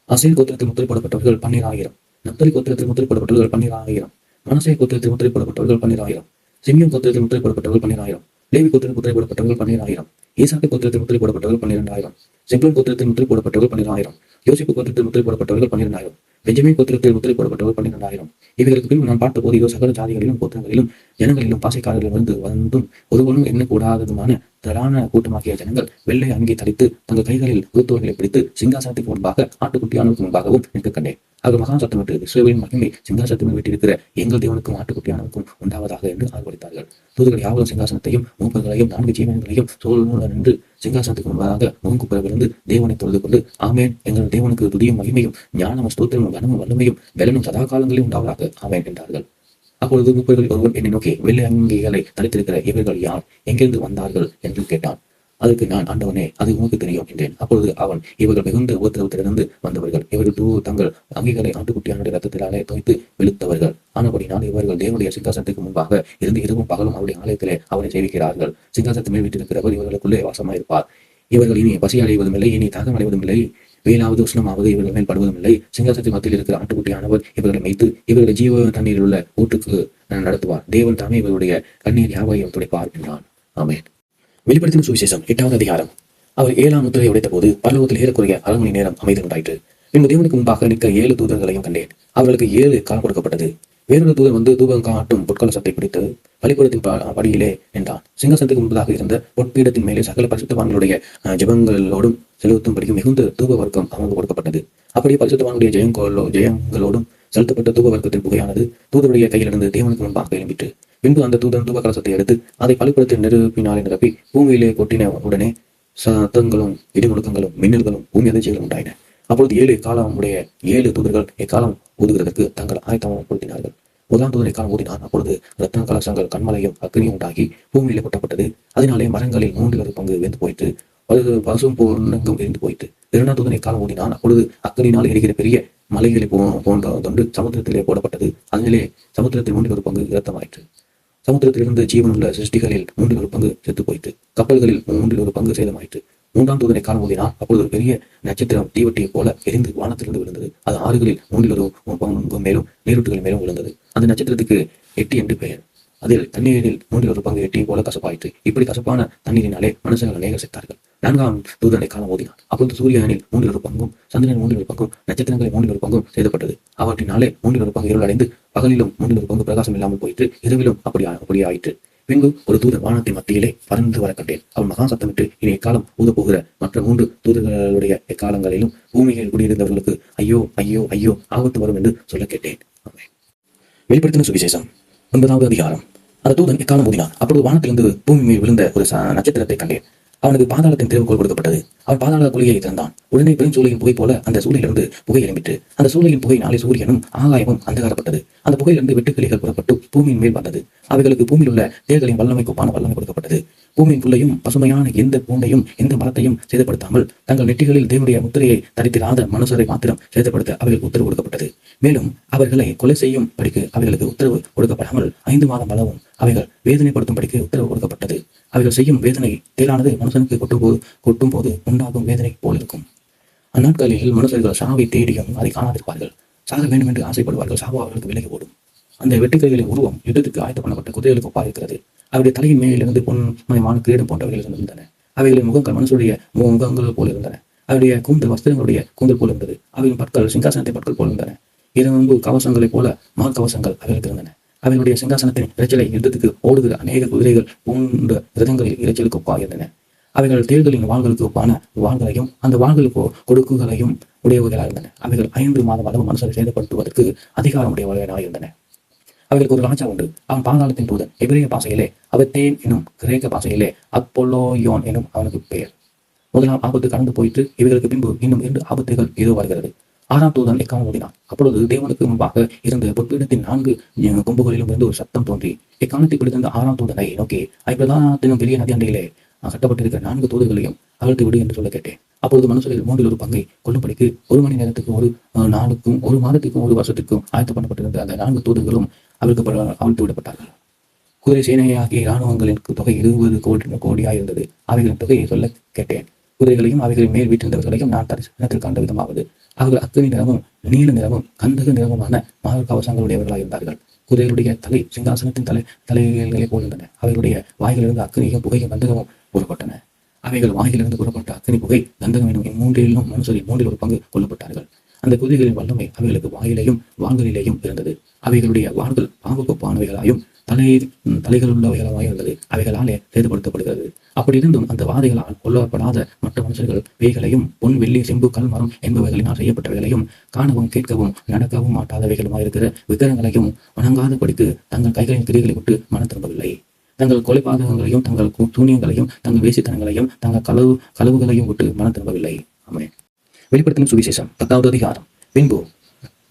அசேர் கோத்திரத்தில் முத்திரை போடப்பட்டவர்கள் 12,000. நப்தலி கோத்திரத்தில் முத்திரை போடப்பட்டவர்கள் 12,000. மனசே கோத்திரத்தில் முத்திரை போடப்பட்டவர்கள் 12,000. சிமியோன் கோத்திரத்தில் முத்திரை போடப்பட்டவர்கள் 12,000. லேவி கோத்திரத்தில் முத்திரை போடப்பட்டவர்கள் 12,000. ஈசாக்கு கோத்திரத்தில் முத்திரை போடப்பட்டவர்கள் 12,000. செப்லோன் கோத்திரத்தில் முத்திரை போடப்பட்டவர்கள் 12,000. யோசிப்பு கோத்திரத்தில் முத்திரை போடப்பட்டவர்கள் 12,000. பெஞ்சமின் கோத்திரத்தில் முத்திரை போடப்பட்டவர்கள் 12,000. இவர்களுக்கு பின் நான் பார்த்தபோது இதோ சகல ஜாதிகளிலும் கோத்திரங்களிலும் ஜனங்களிலும் பாசைக்காரர்களிலிருந்து வந்தும் ஒருவனும் எண்ணக்கூடாததுமான திரளான கூட்டமாக்கிய ஜனங்கள் வெள்ளை அங்கி தரித்து தங்கள் கைகளில் உருத்துவர்களை பிடித்து சிங்காசனத்துக்கு முன்பாக ஆட்டுக்குட்டியானவருக்கு முன்பாகவும் நிற்க கண்டேன். அவர் மகா சத்தமிட்டு இஸ்ரவேலின் மகிமை சிங்காசனத்தின் வீட்டிருக்கிற எங்கள் தேவனுக்கும் ஆட்டுக்குட்டியானவருக்கும் உண்டாவதாக என்று ஆர்வளித்தார்கள். தூதர்கள் யாவரும் சிங்காசனத்தையும் மூப்பர்களையும் 4 ஜீவன்களையும் சோழனுடன் நின்று சிங்காசனத்துக்கு முன்பாக முகங்குப்புற விழுந்து தேவனை தொழுது கொண்டு, ஆமேன், எங்கள் தேவனுக்கு துதியும் மகிமையும் ஞானமும் ஸ்தோத்திரமும் கனமும் வல்லமையும் பலனும் சதா காலங்களிலும் உண்டாவதாக ஆமேன் என்றார்கள். அப்பொழுது மூப்பர்களில் ஒருவன் என்னை நோக்கி, வெள்ளை அங்கிகளை தரித்திருக்கிற இவர்கள் யார்? எங்கிருந்து வந்தார்கள் என்று கேட்டான். அதற்கு நான், ஆண்டவனே, அது உனக்கு தெரியும் என்றேன். அப்பொழுது அவன், இவர்கள் மிகுந்த உபத்திரவத்திலிருந்து வந்தவர்கள். இவர்கள் தங்கள் அங்கிகளை ஆட்டுக்குட்டியானுடைய ரத்தத்தினாலே தோய்த்து வெளுத்தவர்கள். ஆனபடினால் இவர்கள் தேவனுடைய சிங்காசனத்துக்கு முன்பாக இருந்து இரவும் பகலும் அவருடைய ஆலயத்திலே அவரை சேவிக்கிறார்கள். சிங்காசனத்தை மேல் வீட்டிருக்கிறவர் இவர்களுக்குள்ளே வாசமாயிருப்பார். இவர்கள் இனி பசி அடைவதும் இனி தாகம் அடைவதும் இல்லை. வெயிலாவது உஷ்ணமாவது இவர்கள் மேல் படுவதும் இல்லை. சிங்காசனத்தின் மத்தியில் இருக்கிற ஆட்டுக்குட்டியானவர் இவர்களை மேய்த்து இவர்களை ஜீவ தண்ணீரில் உள்ள ஊற்றுக்கு நடத்துவார். தேவன் தாமே இவருடைய கண்ணீர் யாவையும் துடைப்பார் என்றான். ஆமென். வெளிப்படுத்தின சுவிசேஷம் 8வது அதிகாரம். அவர் 7ஆம் முத்திரையை உடைத்த போது பரலோகத்தில் ஏறக்குறைய 1/2 மணி நேரம் அமைதல் உண்டாயிற்று. பின்பு தேவனுக்கு முன்பாக நிற்க 7 தூதர்களையும் கண்டேன். அவர்களுக்கு 7 காலம் கொடுக்கப்பட்டது. வேறொரு தூதர் வந்து தூபம் காட்டும் பொற்கலசத்தை பிடித்து பலிபீடத்தின் படியிலே நின்றான். சிங்காசனத்துக்கு முன்பதாக இருந்த பொற்பீடத்தின் மேலே சகல பரிசுத்தவான்களுடைய ஜெபங்களோடும் செலுத்தும்படியும் மிகுந்த தூப வர்க்கம் அவனுக்கு கொடுக்கப்பட்டது. அப்படியே பரிசுத்தவான்களுடைய ஜெயங்களோடும் செலுத்தப்பட்ட தூப வர்க்கத்தின் புகையானது தூதருடைய கையிலிருந்து தேவனுக்கு முன்பாக எழும்பிற்று. பின்பு அந்த தூதன் தூப கலசத்தை எடுத்து அதை பலிபீடத்தில் நெருப்பினாலே நிரப்பி பூமியிலே கொட்டின உடனே சத்தங்களும் இடிமுழக்கங்களும் மின்னல்களும் பூமி அதிர்ச்சிகளும் உண்டாயின. அப்பொழுது 7 காலம் உடைய 7 தூதர்கள் எக்காலம் ஊதுகிறதற்கு தங்கள் ஆயத்தப்படுத்தினார்கள். 1ஆம் தூதர் எக்காலம் ஊதினார். அப்பொழுது ரத்ன கலசங்கள் கண்மலையும் அக்கினியும் உண்டாகி பூமியிலே கொட்டப்பட்டது. அதனாலே மரங்களில் 3 பங்கு வெந்து போயிற்று. பசும் பொருளுங்கும் எரிந்து போயிற்று. 2ஆம் தூதன் எக்காலம் ஊதினான். அப்பொழுது அக்கினியினால் எரிகிற பெரிய மலைகளை போன்றதொன்று சமுத்திரத்திலே போடப்பட்டது. அதிலே சமுத்திரத்தில் 3 பங்கு இரத்தமாயிற்று. சமுத்திரத்திலிருந்து ஜீவனுள்ள சிருஷ்டிகளில் 3 பங்கு செத்து போயிற்று. கப்பல்களில் 3 பங்கு சேதமாயிற்று. 3ஆம் தூதனை காலம் ஊதினார். அப்பொழுது ஒரு பெரிய நட்சத்திரம் தீவட்டியை போல எரிந்து வானத்திலிருந்து விழுந்தது. அது ஆறுகளில் 3 பங்கு மேலும் நீரூற்றுகள் மேலும் விழுந்தது. அந்த நட்சத்திரத்துக்கு எட்டி என்று பெயர். அதில் தண்ணீரில் 3 பங்கு எட்டியை போல கசப்பாயிற்று. இப்படி கசப்பான தண்ணீரினாலே மனுஷர்கள் அநேகர் செத்தார்கள். 4ஆம் தூதனை காலம் ஊதினார். அப்பொழுது சூரியனில் 3 பங்கும் சந்திரன் 3 பங்கும் நட்சத்திரங்களில் 3 பங்கும் செய்தப்பட்டது. அவற்றினாலே 3 பங்கு இருள் அடைந்து பகலிலும் 3 பங்கு பிரகாசம் இல்லாமல் போயிற்று. இரவிலும் அப்படியே ஆயிற்று. பின்பு ஒரு தூதர் வானத்தின் மத்தியிலே பறந்து வர கண்டேன். அவன் மகா சத்தமிட்டு, இனி எக்காலம் ஊதப்போகிற மற்ற 3 தூதர்களுடைய எக்காலங்களிலும் பூமியில் குடியிருந்தவர்களுக்கு ஐயோ ஐயோ ஐயோ ஆபத்து வரும் என்று சொல்ல கேட்டேன். வெளிப்படுத்தின சுவிசேஷம் 9வது அதிகாரம். அந்த தூதன் எக்காலம் ஊதினான். அப்பொழுது வானத்திலிருந்து பூமி மேல் விழுந்த ஒரு நட்சத்திரத்தை கண்டேன். அவனுக்கு பாதாளத்தின் திறவுகோல் கொடுக்கப்பட்டது. அவன் பாதாள குழியை திறந்தான். உடனே பெரும் சூளையின் புகை போல அந்த சூளையிலிருந்து புகை எழும்பிற்று. அந்த சூளையின் புகையினாலே சூரியனும் ஆகாயமும் அந்தகாரப்பட்டது. அந்த புகையிலிருந்து வெட்டுக்கிளிகள் புறப்பட்டு பூமியின் மேல் வந்தது. அவைகளுக்கு பூமியில் உள்ள தேர்களின் வல்லமைக்கு ஒப்பான வல்லமை கொடுக்கப்பட்டது. பூமியின் புல்லையும் பசுமையான எந்த பூண்டையும் எந்த மரத்தையும் சேதப்படுத்தாமல் தங்கள் நெற்றிகளில் தேவனுடைய முத்திரையை தரித்திராத மனுஷரை மாத்திரம் சேதப்படுத்த அவைகளுக்கு உத்தரவு கொடுக்கப்பட்டது. மேலும் அவர்களை கொலை செய்யும் படிக்கு அவைகளுக்கு உத்தரவு கொடுக்கப்படாமல் 5 மாதம் அளவும் அவைகள் வேதனைப்படுத்தும் படிக்கு உத்தரவு கொடுக்கப்பட்டது. அவைகள் செய்யும் வேதனை தேரானது மனுஷனுக்கு கொட்டும் போது உண்டாகும் வேதனை போல் இருக்கும். அந்நாட்களில் மனுஷர்கள் சாவை தேடியும் அதை காணாதிருப்பார்கள். சாக வேண்டும் என்று ஆசைப்படுவார்கள். சாவோ அவர்களுக்கு விலகி ஓடும். அந்த வெட்டுக்கிளிகளின் உருவம் யுத்தத்துக்கு ஆயத்த பண்ணப்பட்ட குதிரைகளுக்கு ஒப்பாக இருக்கிறது. அவருடைய தலையின் மேலிருந்து பொன்மயமான கிரீடம் போன்றவைகள் இருந்தன. அவைகளின் முகங்கள் மனுஷருடைய முகங்கள் போல் இருந்தன. அவருடைய கூந்தல் வஸ்திரங்களுடைய கூந்தல் போல் இருந்தது. அவையின் பற்கள் சிங்காசனத்தை பற்கள் போல் இருந்தன. இரும்பு கவசங்களைப் போல மார்க்கவசங்கள் அவைகளுக்கு இருந்தன. அவைகளுடைய சிங்காசனத்தின் இறைச்சலை யுத்தத்துக்கு ஓடுகிற அநேக குதிரைகள் பூண்ட ரதங்களில் இறைச்சலுக்கு ஒப்பாக இருந்தன. அவைகள் தேர்தலின் வாள்களுக்கு ஒப்பான வாள்களையும் அந்த வாள்களுக்கு கொடுக்குகளையும் உடையவர்களாக இருந்தன. அவைகள் 5 மாதம் அளவு மனுஷரை சேதப்படுத்துவதற்கு அதிகாரம் உடையவர்களாக இருந்தன. அவைகளுக்கு ஒரு ராஜா உண்டு. அவன் பாதாளத்தின் தூதன். எபிரேய பாஷையிலே அவத்தேன் எனும் கிரேக்க பாஷையிலே அப்பொல்லோயோன் எனும் அவனுக்கு பெயர். 1ஆம் ஆபத்து கடந்து போயிட்டு இவைகளுக்கு பின்பு இன்னும் 2 ஆபத்துகள் ஏதோ வருகிறது. 6ஆம் தூதன் எக்காலம் ஊதினான். அப்பொழுது தேவனுக்கு முன்பாக இருந்த பொற்பீடத்தின் 4 கொம்புகளிலும் இருந்து ஒரு சத்தம் தோன்றி எக்காலத்தை பிடித்திருந்த 6ஆம் தூதனை நோக்கி, ஐபிரதானத்தினும் பெரிய நதி அண்டையிலே கட்டப்பட்டிருக்கிற 4 தூதர்களையும் அகழ்த்து விடு என்று சொல்ல கேட்டேன். அப்பொழுது மனுஷரில் 1/3 பங்கை கொல்லும்படிக்கு 1 மணி நேரத்துக்கும் 1 நாளுக்கும் 1 மாதத்துக்கும் 1 வருஷத்துக்கும் ஆயத்தம் பண்ணப்பட்டிருந்த அந்த 4 தூதர்களும் அவிழ்த்து விடப்பட்டார்கள். குதிரை சேனையாகிய இராணுவங்களின் தொகை 20 கோடியாயிருந்தது. அவைகளின் தொகையை சொல்ல கேட்டேன். குதிரைகளையும் அவைகளின் மேல் வீட்டிருந்தவர்களையும் நான் தரிசனத்தில் கண்ட விதமாவது, அவர்கள் அக்கினி நிறமும் நீல நிறமும் கந்தக நிறமுமான மாறு கவசங்களுடையவர்களாயிருந்தார்கள். குதிரைகளுடைய தலை சிங்காசனத்தின் தலைகளை போலிருந்தன. அவைகளுடைய வாய்களிலிருந்து அக்கினியும் புகையும் கந்தகமும் புறப்பட்டன. அவைகள் வாயிலிருந்து புறப்பட்ட அக்கினி புகை கந்தகம் எனும் இம்மூன்றிலும் மனுஷரில் 1/3 பங்கு கொல்லப்பட்டார்கள். அந்த குதிரைகளின் வல்லமை அவைகளுக்கு வாயிலையும் வான்களிலேயும் இருந்தது. அவைகளுடைய வான்கள் பாம்பு கொப்பானவைகளாயும் தலைகள் உள்ளவைகளாயும் இருந்தது. அவைகளாலே சேதப்படுத்தப்படுகிறது. அப்படி இருந்தும் அந்த வாதைகளால் கொல்லப்படாத மற்ற மனுஷர்கள் பேய்களையும் பொன் வெள்ளி செம்பு கல் மரம் என்பவைகளினால் செய்யப்பட்டவைகளையும் காணவும் கேட்கவும் நடக்கவும் மாட்டாதவைகளுமாயிருக்கிற விக்கிரகங்களையும் வணங்காதபடிக்கு தங்கள் கைகளின் கிரிகளை விட்டு மனம் திரும்பவில்லை. தங்கள் கொலைபாதகங்களையும் தங்கள் சூனியங்களையும் தங்கள் வேசித்தனங்களையும் தங்கள் களவுகளையும் விட்டு மனம் திரும்பவில்லை. ஆமென். வெளிப்படுத்தின சுவிசேஷம் 10வது அதிகாரம். பின்பு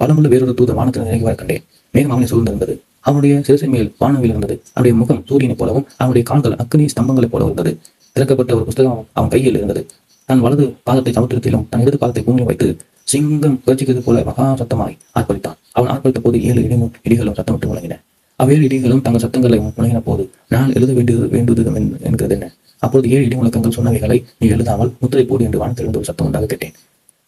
பலமுள்ள வேறொரு தூதர் வானத்தில் இறங்கி வர கண்டேன். மேகம் அவனை சூழ்ந்திருந்தது. அவனுடைய சிரசின் மேல் வானவில் இருந்தது. அவனுடைய முகம் சூரியனைப் போலவும் அவனுடைய கால்கள் அக்கினி ஸ்தம்பங்களைப் போலவும் இருந்தது. திறக்கப்பட்ட ஒரு புஸ்தகம் அவன் கையில் இருந்தது. தன் வலது பாதத்தை சமுத்திரத்திலும் தன் இடது பாதத்தை பூமியில் வைத்து சிங்கம் கர்ச்சிக்கிறது போல மகா சத்தமாய் ஆர்ப்பரித்தான். அவன் ஆர்ப்பரித்த போது 7 இடிகளும் சத்தமிட்டு முழங்கின. அவ்வேறு இடிகளும் தங்கள் சத்தங்களை முழங்கின போது நான் எழுத வேண்டுவது என்கிறது என்ன? அப்பொழுது 7 இடி முழக்கங்கள் சொன்னவைகளை நீ எழுதாமல் முத்திரை போடு என்று வானத்திலிருந்து ஒரு சத்தம் உண்டாக கேட்டேன்.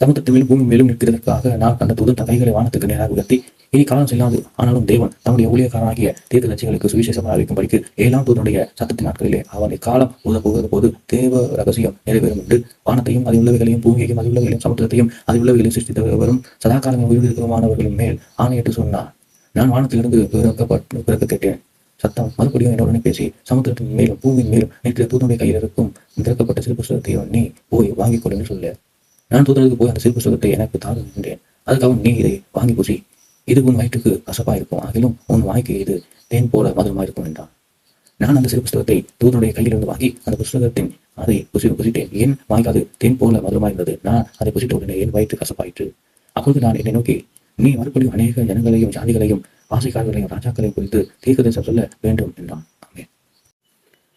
சமுத்திரத்தின் மேலும் பூமி மேலும் நிற்கிறதற்காக நான் கண்ட தூதன் தன் கைகளை வானத்துக்கு நேராக உயர்த்தி, இனி காலம் செல்லாது, ஆனாலும் தேவன் தம்முடைய ஊழியக்காரனாகிய தீர்க்கதரிசிகளுக்கு சுவிசேஷம் அறிவிக்கும்படிக்கு 7ஆம் தூதனுடைய சத்தத்தின் நாட்களிலே அவன் காலம் ஊதப்போகிற போது தேவ ரகசியம் நிறைவேறும் என்று வானத்தையும் அதில் உள்ளவைகளையும் பூமியையும் அதில் உள்ளவைகளையும் சமுத்திரத்தையும் அதில் உள்ளவைகளையும் சிருஷ்டித்தவரும் சதாகாலம் உயிரிழந்தவர்களின் மேல் ஆணையிட்டு சொன்னார். நான் வானத்திலிருந்து பிறக்க கேட்டேன். சத்தம் மறுபடியும் என்னுடனே பேசி, சமுத்திரத்தின் மேலும் பூமியின் மேலும் நேற்று தூதனுடைய கையில் இருக்கும் திறக்கப்பட்ட சிறு புஸ்தகத்தை நீ போய் வாங்கிக் கொள் என்று சொல்ல. நான் தூதனுக்கு போய் அந்த சிறு புஸ்தகத்தை எனக்கு தாரும் என்றேன். அதுக்காக நீ இதை வாங்கி பூசி, இது உன் வயிற்றுக்கு கசப்பாயிருக்கும், ஆகிலும் உன் வாய்க்கு இது தேன் போல மதுரமாயிருக்கும் என்றான். நான் அந்த சிறு புஸ்தகத்தை தூதனுடைய கையிலிருந்து வாங்கி அந்த புஸ்தகத்தின் அதை புசிட்டேன். என் வாய்க்கு அது தேன் போல மதுரமாயிருந்தது. நான் அதை புசிட்ட உடனே என் வயிற்று கசப்பாயிற்று. அப்பொழுது நான் என்னை நோக்கி, நீ மறுபடியும் அநேக ஜனங்களையும் ஜாதிகளையும் ஆசைக்காரர்களையும் ராஜாக்களையும் குறித்து தீர்க்கதரிசனம் சொல்ல வேண்டும் என்றான்.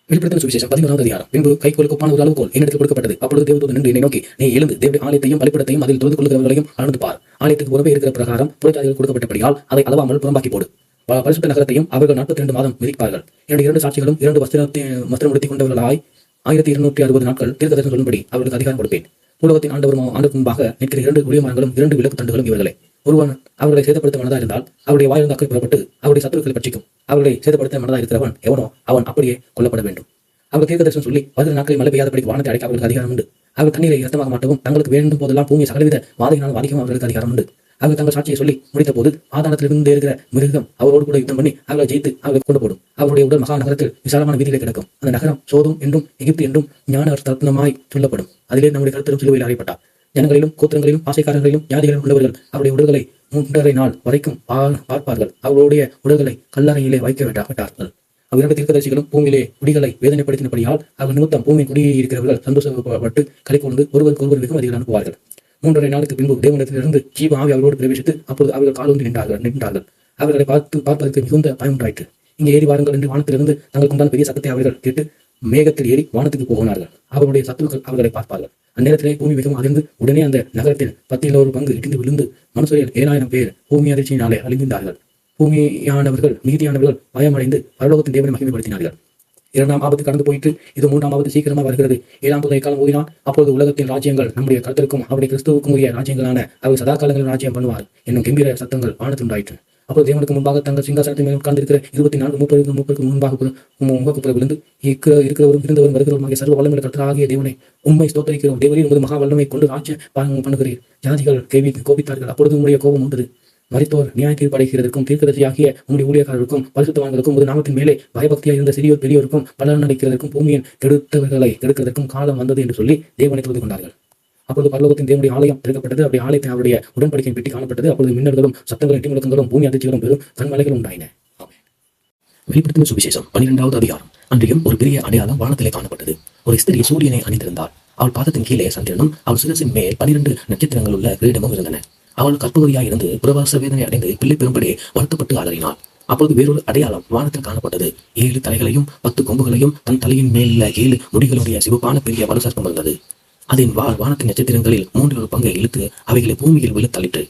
வெளிப்படுத்தின சுவிசேஷம் 11வது அதிகாரம். பின்பு கைக்கோலுக்கு ஒப்பான ஒரு அளவுகோல் என்னிடத்தில் கொடுக்கப்பட்டது. அப்பொழுது தேவதூதன் நின்று என்னை நோக்கி, நீ எழுந்து தேவனுடைய ஆலயத்தையும் பலிபீடத்தையும் அதில் தொழுது கொள்கிறவர்களையும் அளந்து பார். ஆலயத்துக்கு புறம்பே இருக்கிற பிரகாரம் புறஜாதிகள் கொடுக்கப்பட்டபடியால் அதை அளவாமல் புறம்பாக்கி போடு. பரிசுத்த நகரத்தையும் அவர்கள் 42 மாதம் மிதிப்பார்கள். என்னுடைய 2 சாட்சிகளும் 2 வஸ்திரம் உடுத்திக் கொண்டவர்களாய் 1260 நாட்கள் தீர்க்கதரிசனம் சொல்லும்படி அவர்களுக்கு அதிகாரம் கொடுப்பேன். பூலோகத்தின் ஆண்டவருக்கு முன்பாக நிற்கிற 2 ஒளிய மரங்களும் 2 விளக்கு தண்டுகளும் இவர்களே. ஒருவன் அவர்களை சேதப்படுத்த மனதா இருந்தால் அவருடைய வாயிலிருந்து அக்கறை புறப்பட்டு அவருடைய சத்துருக்களை பட்சிக்கும். அவர்களை சேதப்படுத்த மனதா இருக்கிறவன் எவனோ அவன் அப்படியே கொல்லப்பட வேண்டும். அவர்கள் தீர்க்கதரிசனம் சொல்லி 10 நாட்களில் மழை பெய்யாதபடிக்கு வானத்தை அடைக்க அவர்களுக்கு அதிகாரம் உண்டு. அவர்கள் தண்ணீரை இரத்தமாக மாட்டவும் தங்களுக்கு வேண்டும் போதெல்லாம் பூமியை சகலவித வாதையினால் வாதிக்கவும் அவர்களுக்கு அதிகாரம் உண்டு. அவர்கள் தங்கள் சாட்சியை சொல்லி முடித்த போது பாதாளத்திலிருந்து இருக்கிற மிருகம் அவரோடு கூட யுத்தம் பண்ணி அவர்களை ஜெயித்து அவர்களை கொண்டு போடும். அவருடைய உடல் மகா நகரத்தில் விசாலமான வீதிகளை கிடக்கும். அந்த நகரம் சோதம் என்றும் எகிப்து என்றும் ஞான ரத்னமாய் சொல்லப்படும். அதிலே நம்முடைய கருத்தரும் சிலுவையில் அறையப்பட்டார். ஜனங்களிலும் கோத்திரங்களிலும் ஆசைக்காரர்களிலும் ஜாதிகளிலும் உள்ளவர்கள் அவருடைய உடல்களை 3.5 நாள் வரைக்கும் பார்ப்பார்கள். அவருடைய உடல்களை கல்லறையிலே வைக்க விட்டார்கள். அவ்விரண்டு தீர்க்கதரிசிகளும் பூமியிலே குடிகளை வேதனைப்படுத்தினபடியால் அவர்கள் நிமித்தம் பூமியின் குடியே இருக்கிறவர்கள் சந்தோஷப்பட்டு கலை கொண்டு ஒருவருக்கு ஒருவர் வெகுமதிகள் அனுப்புவார்கள். 3.5 நாளுக்கு பின்பு தேவனிடத்திலிருந்து ஜீவ ஆவி அவரோடு பிரவேசித்து அப்பொழுது அவர்கள் காலூன்றி நின்றார்கள். அவர்களை பார்ப்பதற்கு மிகுந்த பயமுண்டாயிற்று. இங்கே ஏறி வாருங்கள் என்று வானத்திலிருந்து தங்களுக்கு உண்டான பெரிய சத்தத்தை அவர்கள் கேட்டு மேகத்தில் ஏறி வானத்துக்கு போனார்கள். அவர்களுடைய சத்துருக்கள் அவர்களை பார்ப்பார்கள். அந்நேரத்திலே பூமி மிகவும் அதிர்ந்து உடனே அந்த நகரத்தில் 10 பங்கு இடிந்து விழுந்து மனுஷரில் 7000 பேர் பூமி அதிர்ச்சியினாலே அழிந்தார்கள். பூமியானவர்கள் மீதியானவர்கள் பயமடைந்து பரலோகத்தின் தேவனை மகிமைப்படுத்தினார்கள். 2ஆம் ஆபத்து கடந்து போயிட்டு இது 3ஆம் ஆபத்து சீக்கிரமாக வருகிறது. 7ஆம் தூதன் காலம் ஊதினான். அப்பொழுது உலகத்தின் ராஜ்யங்கள் நம்முடைய கர்த்தருக்கும் அவருடைய கிறிஸ்துவுக்கும் உரிய ராஜ்யங்களான அவர் சதா காலங்களில் ராஜ்யம் பண்ணுவார் என்னும் கம்பீர சத்தங்கள் வானத்துண்டாயிற்று. அப்போது தேவனுக்கு முன்பாக தங்கள் சிங்காசனத்தின் மேல் உட்கார்ந்திருக்கிற 24 மூப்பருக்கு முன்பாக முகக்குப்புற விழுந்து இருக்கிறவரும் இருந்தவரும் வருகிறவருமாகிய சர்வ வல்லமையுள்ள கர்த்தராகிய தேவனை உம்மை ஸ்தோத்திரிக்கிறோம். தேவரே உமது மகா வல்லமை கொண்டு ராஜ்யம் பண்ணுகிறீர். ஜாதிகள் கோபித்தார்கள். அப்பொழுது உம்முடைய கோபம் உண்டது. மரித்தோர் நியாய தீர்ப்படைகிறதற்கும் தீர்க்கதரிசியாகிய உம்முடைய ஊழியக்காரருக்கும் பரிசுத்தவான்களுக்கும் உமது நாமத்தின் மேலே பயபக்தியாக இருந்த சிறியோர் பெரியோருக்கும் பலன் அளிக்கிறதற்கும் பூமியின் கெடுத்தவர்களை கெடுக்கிறதற்கும் காலம் வந்தது என்று சொல்லி தேவனை தொழுது கொண்டார்கள். அப்பொழுது பரலோகத்தின் தேவனுடைய ஆலயம் திறக்கப்பட்டது. அப்படி ஆலயத்தை அவருடைய உடன்படிக்கையின் பெட்டி காணப்பட்டது. அப்பொழுது மின்னல்களும் சத்தங்களும் இடி முழக்கங்களும் பூமி அதிர்ச்சிகளும் பெரும் கண்மலைகளும் உண்டாயின. வெளிப்படுத்தின சுவிசேஷம் 12வது அதிகாரம். அன்றையும் ஒரு பெரிய அடையாளம் வானத்திலே காணப்பட்டது. ஒரு ஸ்திரீ சூரியனை அணிந்திருந்தாள். அவள் பாதத்தின் கீழே சந்திரனும் அவள் சிரசின் மேல் 12 நட்சத்திரங்கள் உள்ள கிரீடமும் இருந்தன. அவள் கற்பவதியாய் இருந்து புறவாச வேதனை அடைந்து பிள்ளை பெறும்படி வருத்தப்பட்டு அலறினாள். அப்போது வேறொரு அடையாளம் வானத்தில் காணப்பட்டது. 7 தலைகளையும் 10 கொம்புகளையும் தன் தலையின் மேல் 7 முடிகளுடைய சிவப்பான பெரிய வலுசர்ப்பம் இருந்தது. அதன் வால் வானத்தின் நட்சத்திரங்களில் 3/4 இழுத்து அவைகளை பூமியில் விழ தள்ளிற்று.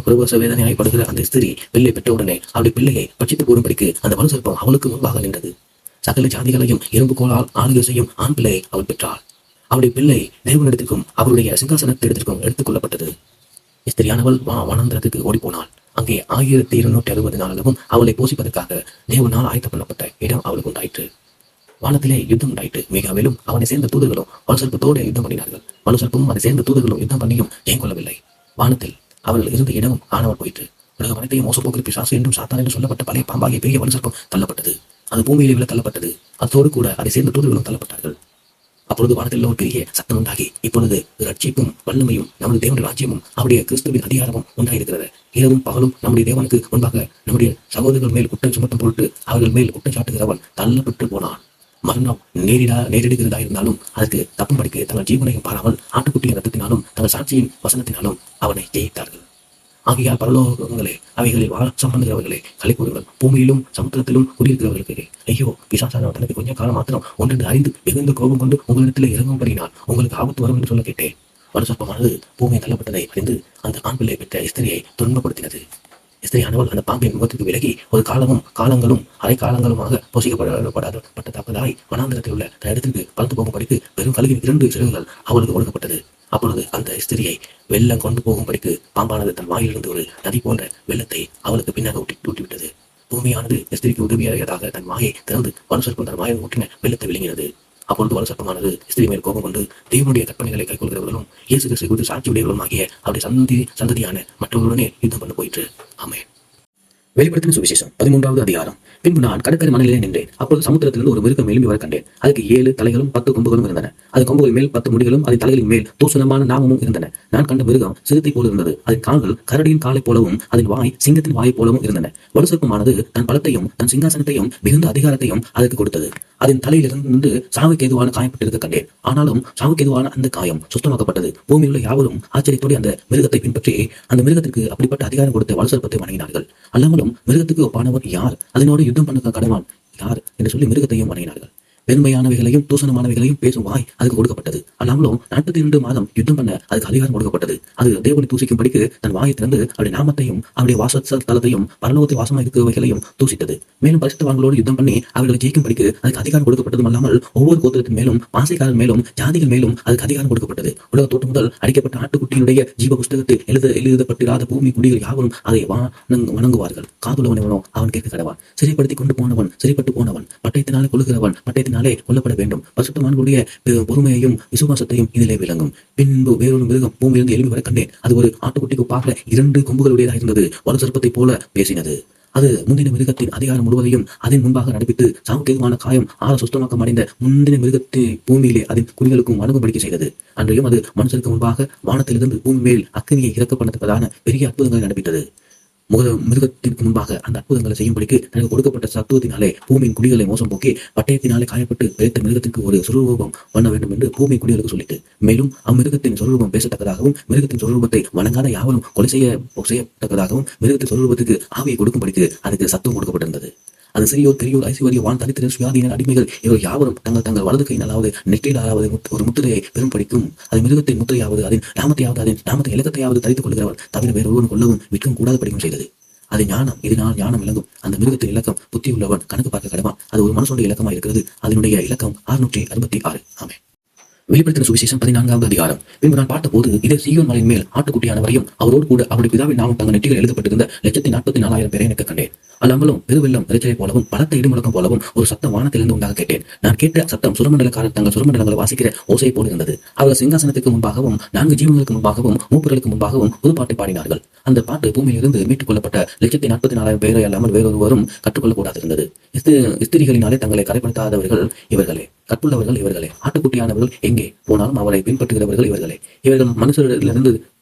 பிரபச வேதனையாய்ப்படுகிற அந்த ஸ்திரீ பிள்ளை பெற்றவுடனே அவருடைய பிள்ளையை பட்சித்து போடும்படிக்கு அந்த வலுசர்ப்பம் அவளுக்கு முன்பாக நின்றது. சகல ஜாதிகளையும் இரும்பு கோளால் ஆளுகை செய்யும் ஆண் பிள்ளையை அவள் பெற்றாள். அவருடைய பிள்ளை தேவனிடத்திற்கும் அவருடைய சிங்காசனத்திடத்திற்கும் எடுத்துக் கொள்ளப்பட்டது. ஸ்திரியானவள் வனாந்திரத்துக்கு ஓடிப்போனாள். அங்கே 1260 நாளாகவும் அவளை போஷிப்பதற்காக தேவனால் ஆயத்த பண்ணப்பட்ட இடம் அவளுக்கு உண்டாயிற்று. வானத்திலே யுத்தம் உண்டாயிற்று. மிகாவேலும் அவனை சேர்ந்த தூதர்களும் வலுசர்ப்பத்தோடு யுத்தம் பண்ணினார்கள். வலுசர்ப்பமும் அதை சேர்ந்த தூதர்களும் யுத்தம் பண்ணியும் ஜெயம் கொள்ளவில்லை. வானத்தில் அவர்கள் இருந்த இடமும் காணாமல் போயிற்று. உலகம் அனைத்தையும் மோசப்போக்கிற பிசாசு என்றும் சாத்தான் என்று சொல்லப்பட்ட பழைய பாம்பாகிய பெரிய வலுசர்ப்பம் தள்ளப்பட்டது. அது பூமியிலே விழ தள்ளப்பட்டது. அதோடு கூட அதை சேர்ந்த தூதர்களும் தள்ளப்பட்டார்கள். அப்பொழுது வானத்தில் ஒரு பெரிய சத்தம் உண்டாகி, இப்பொழுது ரட்சிப்பும் வல்லமையும் நமது தேவனுடைய ராஜ்யமும் அவருடைய கிறிஸ்துவின் அதிகாரமும் உண்டாயிருக்கிறது. இரவும் பகலும் நம்முடைய தேவனுக்கு முன்பாக நம்முடைய சகோதரர்கள் மேல் குற்றம் சுமத்தும் பொருட்டு அவர்கள் மேல் குற்றம் சாட்டுகிறவன் தள்ளப்பட்டு போனான். மரணம் நேரிடுகிறதா இருந்தாலும் அதற்கு தப்பும்படிக்கு தங்கள் ஜீவனையும் பாராமல் ஆட்டுக்குட்டியின் ரத்தத்தினாலும் தங்கள் சாட்சியின் வசனத்தினாலும் அவனை ஜெயித்தார்கள். ஆகையால் பரலோகங்களே, அவைகளில் வாசம் பண்ணுகிறவர்களே, களை கூறுங்கள். பூமியிலும் சமுத்திரத்திலும் குடியிருக்கிறவர்களுக்கு ஐயோ, பிசாசானவன் தனக்கு கொஞ்ச காலம் மாத்திரம் ஒன்றென்று அறிந்து மிகுந்த கோபம் கொண்டு உங்களிடத்தில் இறங்கும்படினால் உங்களுக்கு ஆபத்து வரும் என்று சொல்ல கேட்டேன். வலுசர்ப்பமானது பூமியை தள்ளப்பட்டதை அறிந்து அந்த ஆண் பிள்ளை பெற்ற ஸ்திரியை துன்பப்படுத்தினது. ஸ்திரியானவள் அந்த பாம்பின் முகத்திற்கு விலகி ஒரு காலங்களும் அரை காலங்களுமாக போஷிக்கப்படப்பட்டதாய் வனாந்திரத்தில் உள்ள தன் இடத்திற்கு பறந்து போகும்படிக்கு பெரும் கழுகின் 2 சிறகுகள் அவளுக்கு ஒடுக்கப்பட்டது. அப்பொழுது அந்த ஸ்திரியை வெள்ளம் கொண்டு போகும்படிக்கு பாம்பானது தன் வாயிலிருந்து ஒரு நதி போன்ற வெள்ளத்தை அவளுக்கு பின்னாக ஊட்டிவிட்டது. பூமியானது ஸ்திரிக்கு உதவியாக தன் வாயை திறந்து வலுசர்ப்பம் தன் வாயில் ஊட்டின வெள்ளத்தை விழுங்கினது. அப்பொழுது வலுசர்ப்பமானது ஸ்திரீ மேல் கோபம் கொண்டு தேவனுடைய கற்பனைகளை கைக்கொள்கிறவர்களும் இயேசு கிறிஸ்து குறித்து சாட்சியுடையவர்களும் ஆகிய அவருடைய சந்ததியான மற்றவர்களுடனே யுத்தம் பண்ண போயிற்று. ஆமென். வெளிப்படுத்தின சுவிசேஷம் 13வது அதிகாரம். பின்பு நான் கடற்கரை மணலிலே நின்றேன். அப்பொழுது சமுத்திரத்திலிருந்து ஒரு மிருகம் எழும்பி வர கண்டேன். அதுக்கு 7 தலைகளும் 10 கொம்புகளும் இருந்தன. அது கொம்புகள் மேல் 10 முடிகளும் அதன் தலைகளின் மேல் தூசணமான நாமமும் இருந்தன. நான் கண்ட மிருகம் சிறுத்தை போல இருந்தது. அதன் கால்கள் கரடியின் காலை போலவும் அதன் வாய் சிங்கத்தின் வாயை போலவும் இருந்தன. வலுசர்ப்பமானது தன் பலத்தையும் தன் சிங்காசனத்தையும் மிகுந்த அதிகாரத்தையும் அதற்கு கொடுத்தது. அதன் தலையிலிருந்து சாவுக்கு ஏதுவான காயப்பட்டிருக்க கண்டேன். ஆனாலும் சாவுக்கு ஏதுவான அந்த காயம் சுத்தமாக்கப்பட்டது. பூமியில் உள்ள யாவரும் ஆச்சரியத்தோடு அந்த மிருகத்தை பின்பற்றி அந்த மிருகத்திற்கு அப்படிப்பட்ட அதிகாரம் கொடுத்து வலுசர்ப்பத்தை வணங்கினார்கள். அல்லாமலும் மிருகத்துக்கு ஒப்பானவர் யார், அதனோடு யுத்தம் பண்ண கடவான் யார் என்று சொல்லி மிருகத்தையும் வணங்கினார்கள். பெருமையானவைகளையும் தூசணமானவைகளையும் பேசும் வாய் அதுக்கு கொடுக்கப்பட்டது. அல்லாமலும் 42 மாதம் யுத்தம் பண்ண அதுக்கு அதிகாரம் கொடுக்கப்பட்டது. அது தேவனை தூசிக்கும்படிக்கு தன் வாயை திறந்து அவருடைய நாமத்தையும் அவருடைய வாசஸ்தலத்தையும் பரலோகத்தில் வாசமாக இருக்கிறவைகளையும் தூசித்தது. மேலும் பரிசுத்தவான்களோடு யுத்தம் பண்ணி அவர்களை ஜெயிக்கும்படிக்கு அதுக்கு அதிகாரம் கொடுக்கப்பட்டதும் அல்லாமல் ஒவ்வொரு கோத்திரத்தின் மேலும் பாசைக்காரர் மேலும் ஜாதிகள் மேலும் அதுக்கு அதிகாரம் கொடுக்கப்பட்டது. உலக தோட்டம் முதல் அடிக்கப்பட்ட ஆட்டுக்குட்டியினுடைய ஜீவ புஸ்தகத்தில் எழுதப்பட்டிராத பூமி குடிகள் யாவரும் அதை வணங்குவார்கள். காதுள்ளவனவனோ அவன் கேட்க கடவான். சிறைப்படுத்தி கொண்டு போனவன் சிறைப்பட்டு போனவன், பட்டயத்தினாலே கொள்ளுகிறவன் பட்டயத்தினாலே கொல்லப்பட வேண்டும். பரிசுத்தவான்களுடைய பொறுமையையும் விசுவாசத்தையும் இதிலே விளங்கும். பின்பு வேறொரு மிருகம் பூமியிலிருந்து எழும்பி வர கண்டேன். அது ஒரு ஆட்டுக்குட்டிக்கு பார்க்க 2 கொம்புகளுடையதாக இருந்தது. வலுசர்ப்பத்தை போல பேசினது. அது முந்தின மிருகத்தின் அதிகாரம் முழுவதையும் அதன் முன்பாக நடைபெற்று சாவுக்கேதுவான காயம் சுத்தமாக்கம் அடைந்த முந்தின மிருகத்தை பூமியிலே அதன் குடிகளுக்கும் வணங்கும்படிக்கை செய்தது. அன்றையும் அது மனுஷருக்கு முன்பாக வானத்திலிருந்து பூமி மேல் அக்கினியை இறக்கப்பட்டதற்கான பெரிய அற்புதங்கள் நடைபெற்றது. மிருகத்திற்கு முன்பாக அந்த அற்புதங்களை செய்யும்படிக்கு தனக்கு கொடுக்கப்பட்ட சத்துவத்தினாலே பூமியின் குடிகளை மோசம் போக்கி பட்டயத்தினாலே காயப்பட்டு பெருத்த மிருகத்திற்கு ஒரு சுரூபம் பண்ண வேண்டும் என்று பூமி குடிகளுக்கு சொல்லிட்டு, மேலும் அம்மிருகத்தின் சொரூபம் பேசத்தக்கதாகவும் மிருகத்தின் சொரூபத்தை வணங்காத யாவரும் கொலை செய்யத்தக்கதாகவும் மிருகத்தின் சொரூபத்துக்கு ஆவியை கொடுக்கும்படிக்கு அதுக்கு சத்துவம் கொடுக்கப்பட்டிருந்தது. அது சிறியோர் பெரியோர் ஐஸ்வர்யவான் தரித்திரர் சுயாதீனர் அடிமைகள் இவர் யாவரும் தங்கள் வலது கையினாலாவது நெற்றியிலாவது ஒரு முத்திரையை பெரும் படிக்கும். அது மிருகத்தின் முத்திரையாவது அதன் நாமத்தை இலக்கத்தையாவது தரித்துக் கொள்கிறவர் தவிர வேறொருவன் கொள்ளவும் விற்கும் கூடாத படிக்கும் செய்தது. அது ஞானம், இதனால் ஞானம் விளங்கும். அந்த மிருகத்தின் இலக்கம் புத்தி உள்ளவன் கணக்கு பார்க்க கடவான். அது ஒரு மனுஷனுடைய இலக்கமாக இருக்கிறது. அதனுடைய இலக்கம் 666. ஆமென். வெளிப்படுத்தின சுவிசேஷம் 14வது அதிகாரம். பின்பு நான் பார்த்தபோது இதே சீயோன் மலையின் மேல் ஆட்டுக்குட்டியானவரையும் அவரோடு கூட அவருடைய பிதாவின் நாமம் தங்கள் நெற்றிகள் எழுதப்பட்டிருந்த 144,000 பேரை எனக்கு கண்டேன். அல்லாமலும் பெருவெள்ளம் இறைச்சலை போலவும் பலத்த இடிமுழக்கம் போலவும் ஒரு சத்தம் வானத்திலிருந்து உண்டாக கேட்டேன். நான் கேட்ட சத்தம் சுரமண்டலக்காரர் தங்கள் சுரமண்டலங்களை வாசிக்கிற ஓசையை போல் இருந்தது. அவர்கள் சிங்காசனத்துக்கு முன்பாகவும் 4 ஜீவன்களுக்கு முன்பாகவும் மூப்பர்களுக்கு முன்பாகவும் புதுப்பாட்டை பாடினார்கள். அந்த பாட்டு பூமியிலிருந்து மீட்டுக் கொள்ளப்பட்ட 144,000 பேரை அல்லாமல் வேறொருவரும் கற்றுக்கொள்ளக்கூடாது இருந்தது. ஸ்திரிகளினாலே தங்களை கரைப்படுத்தாதவர்கள் இவர்களே, கற்புள்ளவர்கள் இவர்களே, ஆட்டுக்குட்டியானவர்கள் எங்கே போனாலும் அவரை பின்பற்றுகிறவர்கள் இவர்களே. இவர்கள் மனுஷரிலிருந்து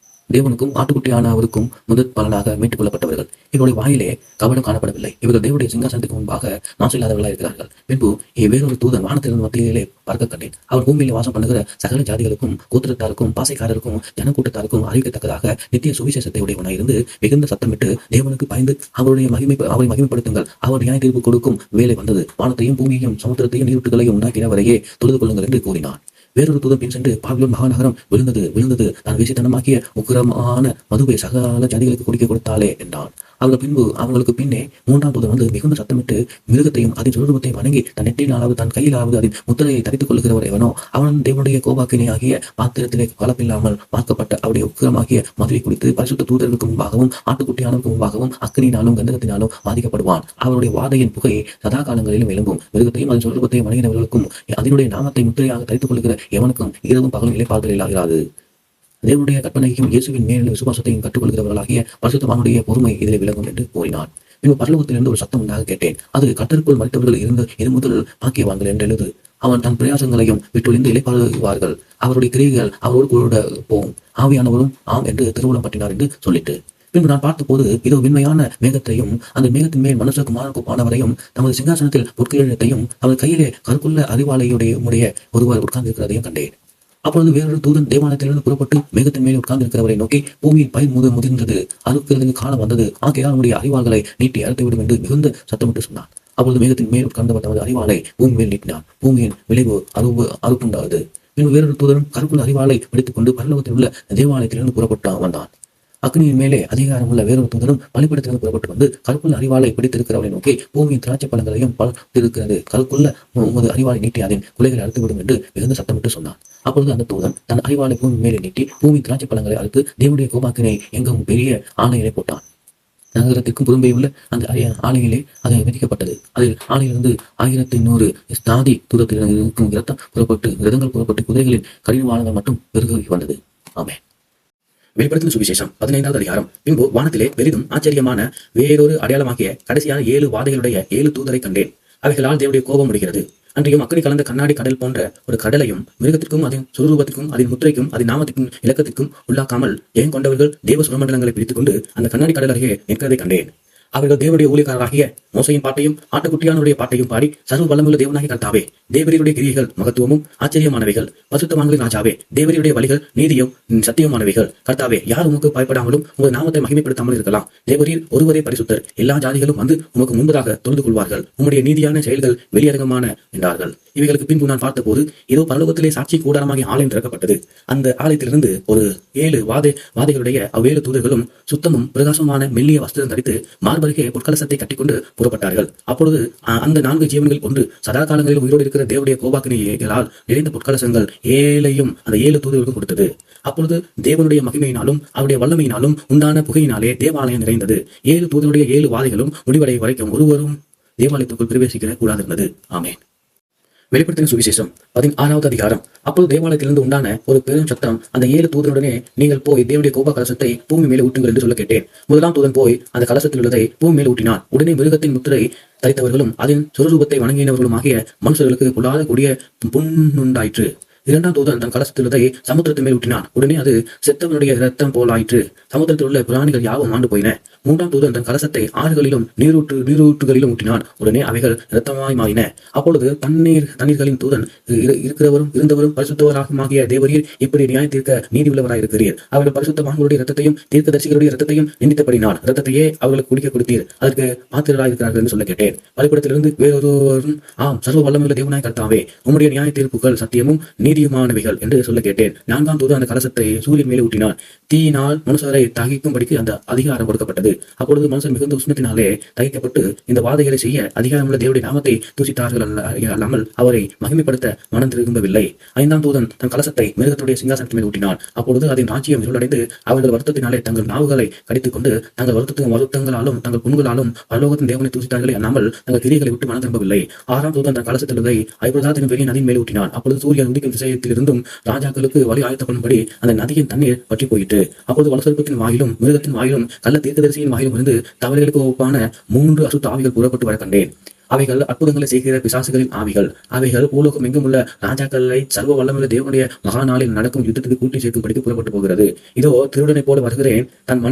தேவனுக்கும் ஆட்டுக்குட்டியானவருக்கும் முதற் பலனாக மீட்டுக் கொள்ளப்பட்டவர்கள். இவருடைய வாயிலே கபடம் காணப்படவில்லை. இவர்கள் தேவனுடைய சிங்காசனத்துக்கு முன்பாக நாசம் இல்லாதவர்களாக இருக்கிறார்கள். பின்பு வேறொரு தூதன் வானத்திலிருந்து மத்தியிலே பார்க்க கண்டேன். அவர் பூமியிலே வாசம் பண்ணுகிற சகல ஜாதிகளுக்கும், கோத்திரத்தாருக்கும், பாசைக்காரருக்கும், ஜனக்கூட்டத்தாருக்கும் அறிவிக்கத்தக்கதாக நித்திய சுவிசேஷத்தை உடையவனாய் இருந்து மிகுந்த சத்தமிட்டு தேவனுக்கு பயந்து அவரை மகிமைப்படுத்துங்கள், அவர் நியாய தீர்ப்பு கொடுக்கும் வேலை வந்தது. வானத்தையும் பூமியையும் சமுத்திரத்தையும் நீரூற்றுகளையும் உண்டாக்கினவரையே தொழுது கொள்ளுங்கள் என்று கூறினார். வேறொரு தூதன் பின் சென்று, பாபிலோன் மகாநகரம் விழுந்தது விழுந்தது, நான் வேசித்தனமாக்கிய உக்கிரமான மதுவை சகல ஜாதிகளுக்கு குடிக்க கொடுத்தாளே என்றான். அவர்களுக்கு பின்னே மூன்றாம் தூதன் வந்து மிகுந்த சத்தமிட்டு, மிருகத்தையும் அதன் சொரூபத்தையும் வணங்கி தன் நெற்றியிலாவது தன் கையிலாவது அதன் முத்திரையை தரித்துக் கொள்கிறவர் எவனோ அவன் தேவனுடைய கோபாக்கினை ஆகிய பாத்திரத்திலே கலப்பில்லாமல் பார்க்கப்பட்ட அவருடைய உக்கிரமாகிய மதுவை குடித்து பரிசுத்த தூதர்களுக்கு முன்பாகவும் ஆட்டுக்குட்டியானவருக்கு முன்பாகவும் அக்கினியினாலும் கந்தகத்தினாலும் பாதிக்கப்படுவான். அவருடைய வாதையின் புகை சதா காலங்களிலும் எழும்பும். மிருகத்தையும் அதன் சொரூபத்தையும் வணங்கினவர்களுக்கும் அதனுடைய நாமத்தை முத்திரையாக தரித்துக் கொள்கிற எவனுக்கும் இரவும் பகலும் இலைப்பாறுதல் இல்லாகிறது. தேவனுடைய கற்பனைக்கும் இயேசுவின் மேல் விசுவாசத்தையும் கற்றுக்கொள்கிறவர்களாகிய பரிசுத்தவானுடைய பொறுமை இதில் விளங்கும் என்று கூறினார். பின்பு பரலோகத்திலிருந்து ஒரு சத்தம் உண்டாக கேட்டேன். அது கர்த்தருக்குள் மறித்தவர்கள் இது முதல் பாக்கியவான்கள் என்றெழுது. அவன் தன் பிரயாசங்களையும் விட்டொழிந்து இலைப்பாறுவார்கள். அவருடைய கிரியைகள் அவரோடு கூட போகும். ஆவியானவரும் ஆம் என்று திருவுளம் பற்றினார் என்று சொல்லிட்டு, பின்பு நான் பார்த்தபோது இதோ விண்மையான மேகத்தையும் அந்த மேகத்தின் மேல் மனுஷகுமாரனுக்குமானவரையும் தமது சிங்காசனத்தில் பொற்கிழத்தையும் அவர் கையிலே கருக்குள்ள அறிவாளையுடைய ஒருவர் உட்கார்ந்திருக்கிறதையும் கண்டேன். அப்பொழுது வேறொரு தூதன் தேவாலயத்திலிருந்து புறப்பட்டு மேகத்தின் மேலே உட்கார்ந்திருக்கிறவரை நோக்கி, பூமியின் பயிர் முதிர்ந்தது, அறுக்கிறதுக்கு காலம் வந்தது, ஆகையால் அவனுடைய அறிவாள்களை நீட்டி அறுத்துவிடும் என்று மிகுந்த சத்தமிட்டு சொன்னார். அப்பொழுது மேகத்தின் மேல் உட்கார்ந்தவர் தமது அறிவாளை பூமி மேல் நீட்டினார். பூமியின் விளைவு அறுப்புண்டாவது. பின்பு வேறொரு தூதரும் கருக்குள்ள அறிவாளை பிடித்துக் கொண்டு பரலோகத்தில் உள்ள தேவாலயத்திலிருந்து புறப்பட்டு வந்தான். அக்னியின் மேலே அதிகாரமுள்ள வேறொரு தூதனும் பலிபீடத்திலிருந்து புறப்பட்டு வந்து கருக்குள்ள அறிவாளை பிடித்திருக்கிறவரை நோக்கி, பூமியின் திராட்சை பழங்களையும் பழுத்திருக்கிறது, கருக்குள்ள உமது அறிவாளை நீட்டி அதன் குலைகளை அறுத்துவிடும் என்று மிகுந்த சத்தமிட்டு சொன்னான். அப்பொழுது அந்த தூதன் தன் அறிவாளை பூமி மேலே நீட்டி பூமியின் திராட்சை பழங்களை அறுத்து தேவனுடைய கோபாக்கினை எங்கும் பெரிய ஆணையிலே போட்டான். நகரத்திற்கும் புறம்பே உள்ள அந்த ஆலையிலே அது விதிக்கப்பட்டது. அதில் ஆலையிலிருந்து 1100 ஸ்தாதி தூரத்தில் இருக்கும் ரதங்கள் புறப்பட்டு குதிரைகளின் கடினவாளங்கள் மட்டும் பெருகி வந்தது. ஆமென். வெளிப்படுத்தின சுவிசேஷம் 15வது அதிகாரம். பின்பு வானத்திலே பெரிதும் ஆச்சரியமான வேறொரு அடையாளமாகிய கடைசியான 7 வாதைகளுடைய 7 தூதரை கண்டேன். அவைகளால் தேவனுடைய கோபம் முடிகிறது. அன்றையும் அக்கறை கலந்த கண்ணாடி கடல் போன்ற ஒரு கடலையும் மிருகத்திற்கும் அதன் சுரூபத்திற்கும் அதன் முத்திரைக்கும் அதன் நாமத்திற்கும் இலக்கத்திற்கும் உள்ளாக்காமல் ஜெயம் கொண்டவர்கள் தேவ சுரமண்டலங்களை பிடித்துக் கொண்டு அந்த கண்ணாடி கடல் அருகே நிற்கிறதை கண்டேன். அவர்கள் தேவனுடைய ஊழியக்காரராகிய மோசையின் பாட்டையும் ஆட்டுக்குட்டியானுடைய பாட்டையும் பாடி, சர்வ வல்லமுள்ள தேவனாகிய கர்த்தாவே, தேவரீருடைய கிரியைகள் மகத்துவமும் ஆச்சரியமானவைகள், பரிசுத்தவான்களின் ராஜாவே, தேவரீருடைய வழிகள் நீதியும் சத்தியமானவைகள். கர்த்தாவே, யார் உமக்கு பயப்படாமலும் உமது நாமத்தை மகிமைப்படுத்தாமல் இருக்கலாம். தேவரீர் ஒருவரே பரிசுத்தர். எல்லா ஜாதிகளும் வந்து உமக்கு முன்பதாக தொழுது கொள்வார்கள். உம்முடைய நீதியான செயல்கள் வெளியரங்கமான என்றார்கள். இவைகளுக்கு பின்பு நான் பார்த்தபோது இதோ பரலோகத்திலே சாட்சி கூடாரமாகிய ஆலயம் திறக்கப்பட்டது. அந்த ஆலயத்திலிருந்து ஒரு 7 வாதைகளுடைய 7 தூதர்களும் சுத்தமும் பிரகாசமான மெல்லிய வஸ்திரம் தரித்து மார்பருகே பொற்கலசத்தை கட்டிக்கொண்டு புறப்பட்டார்கள். அப்பொழுது அந்த 4 ஜீவன்கள் ஒன்று சதா காலங்களில் உயிரோடு இருக்கிற தேவனுடைய கோபாக்கினைகளால் நிறைந்த பொற்கலசங்கள் 7ஐயும் அந்த 7 தூதர்களுக்கும் கொடுத்தது. அப்பொழுது தேவனுடைய மகிமையினாலும் அவருடைய வல்லமையினாலும் உண்டான புகையினாலே தேவாலயம் நிறைந்தது. 7 தூதருடைய 7 வாதைகளும் முடிவடை வரைக்கும் ஒருவரும் தேவாலயத்துக்குள் பிரவேசிக்க கூடாதிருந்தது. ஆமென். வெளிப்படுத்தின சுவிசேஷம் 16வது அதிகாரம். அப்பொழுது தேவாலயத்திலிருந்து உண்டான ஒரு பெரும் சத்தம், அந்த 7 தூதனுடனே நீங்கள் போய் தேவனுடைய கோப கலசத்தை பூமி மேலே ஊட்டுங்கள் என்று சொல்ல கேட்டேன். முதலாம் தூதன் போய் அந்த கலசத்தில் உள்ளதை பூமி மேலே ஊட்டினான். உடனே மிருகத்தின் முத்திரை தரித்தவர்களும் அதன் சொரூபத்தை வணங்கினவர்களும் ஆகிய மனுஷர்களுக்கு கொள்ளாத கூடிய புண்ணுண்டாயிற்று. இரண்டாம் தூதன் தன் கலசத்திலுள்ளதை சமுத்திரத்தின் மேல் ஊட்டினான். உடனே அது செத்தவனுடைய இரத்தம் போலாயிற்று. சமுத்திரத்தில் உள்ள பிராணிகள் யாவும் ஆண்டு போயின. மூன்றாம் தூதன் தன் கலசத்தை ஆறுகளிலும் நீரூற்றுகளிலும் ஊட்டினான். உடனே அவைகள் இரத்தமாய் மாறின. அப்பொழுது தண்ணீர்களின் தூதன், இருக்கிறவரும் இருந்தவரும் பரிசுத்தவராகமாகிய தேவரீர் இப்படி நியாய தீர்க்க நீதி உள்ளவராயிருக்கிறீர். அவர்கள் பரிசுத்தவான்களுடைய இரத்தத்தையும் தீர்க்கதரிசிகளுடைய இரத்தத்தையும் நிந்தித்தபடினான் இரத்தத்தையே அவர்களுக்கு குடிக்க கொடுத்தீர். அதற்கு பாத்திரராயிருக்கிறார்கள் என்று சொல்ல கேட்டேன். பலிபீடத்திலிருந்து வேறொருவரும், ஆம், சர்வ வல்லமையுள்ள தேவனாய் கர்த்தாவே, உம்முடைய நியாய தீர்ப்புகள் சத்தியமும் நீதியுமானவைகள் என்று சொல்ல கேட்டேன். 4ஆம் தூதன் அந்த கலசத்தை சூரியன் மேலே ஊட்டினான். தீயினால் மனுஷரை தகிக்கும்படிக்கு அந்த அதிகாரம் கொடுக்கப்பட்டது. அப்பொழுது மனுஷன் மிகுந்த உஷ்ணத்தினாலே தகிக்கப்பட்டு இந்த வாதைகளை செய்ய அதிகாரமுள்ள தேவனுடைய நாமத்தை தூசித்தார்கள் அல்லாமல் அவரை மகிமைப்படுத்த மனம் திரும்பவில்லை. 5ஆம் தூதன் தன் கலசத்தை மிருகத்துடைய சிங்காசனத்தின் மேல் ஊட்டினான். அப்பொழுது அதன் ராஜ்யம் இருளடைந்து அவர்கள் வருத்தத்தினாலே தங்கள் நாவுகளை கடித்துக் கொண்டு தங்கள் வருத்தங்களாலும் தங்கள் புண்களாலும் பரலோகத்தின் தேவனை தூசித்தார்களே அல்லாமல் தங்கள் கிரியைகளை விட்டு மனம் திரும்பவில்லை. 6ஆம் தூதன் தன் கலசத்திலுள்ளதை ஐபிரதாத் பெரிய நதியின் மேல் ஊட்டினான். அப்பொழுது சூரியன் உதிக்கும் திசையத்திலிருந்தும் ராஜாக்களுக்கு வழி ஆயத்தப்படும்படி அந்த நதியின் தண்ணீர் பற்றி போயிற்று. அப்பொழுது வலசர்ப்பத்தின் வாயிலும் மிருகத்தின் வாயிலும் கள்ள தீர்க்கதரிசியின் வாயிலும் இருந்து தவறுகளுக்கு ஒப்பான 3 அசுத்த ஆவிகள் கூறப்பட்டு வர கண்டேன். அவைகள் அற்புதங்களை செய்கிற பிசாசுகளின் ஆவிகள். அவைகள் பூலோகம் எங்கும் உள்ள ராஜாக்களை சர்வ வல்லமுள்ள தேவனுடைய மகா நாளில் நடக்கும் யுத்தத்துக்கு கூட்டி சேர்க்கும்படிக்கு புறப்பட்டு போகிறது. இதோ திருடனைப் போல வருகிறேன். தன்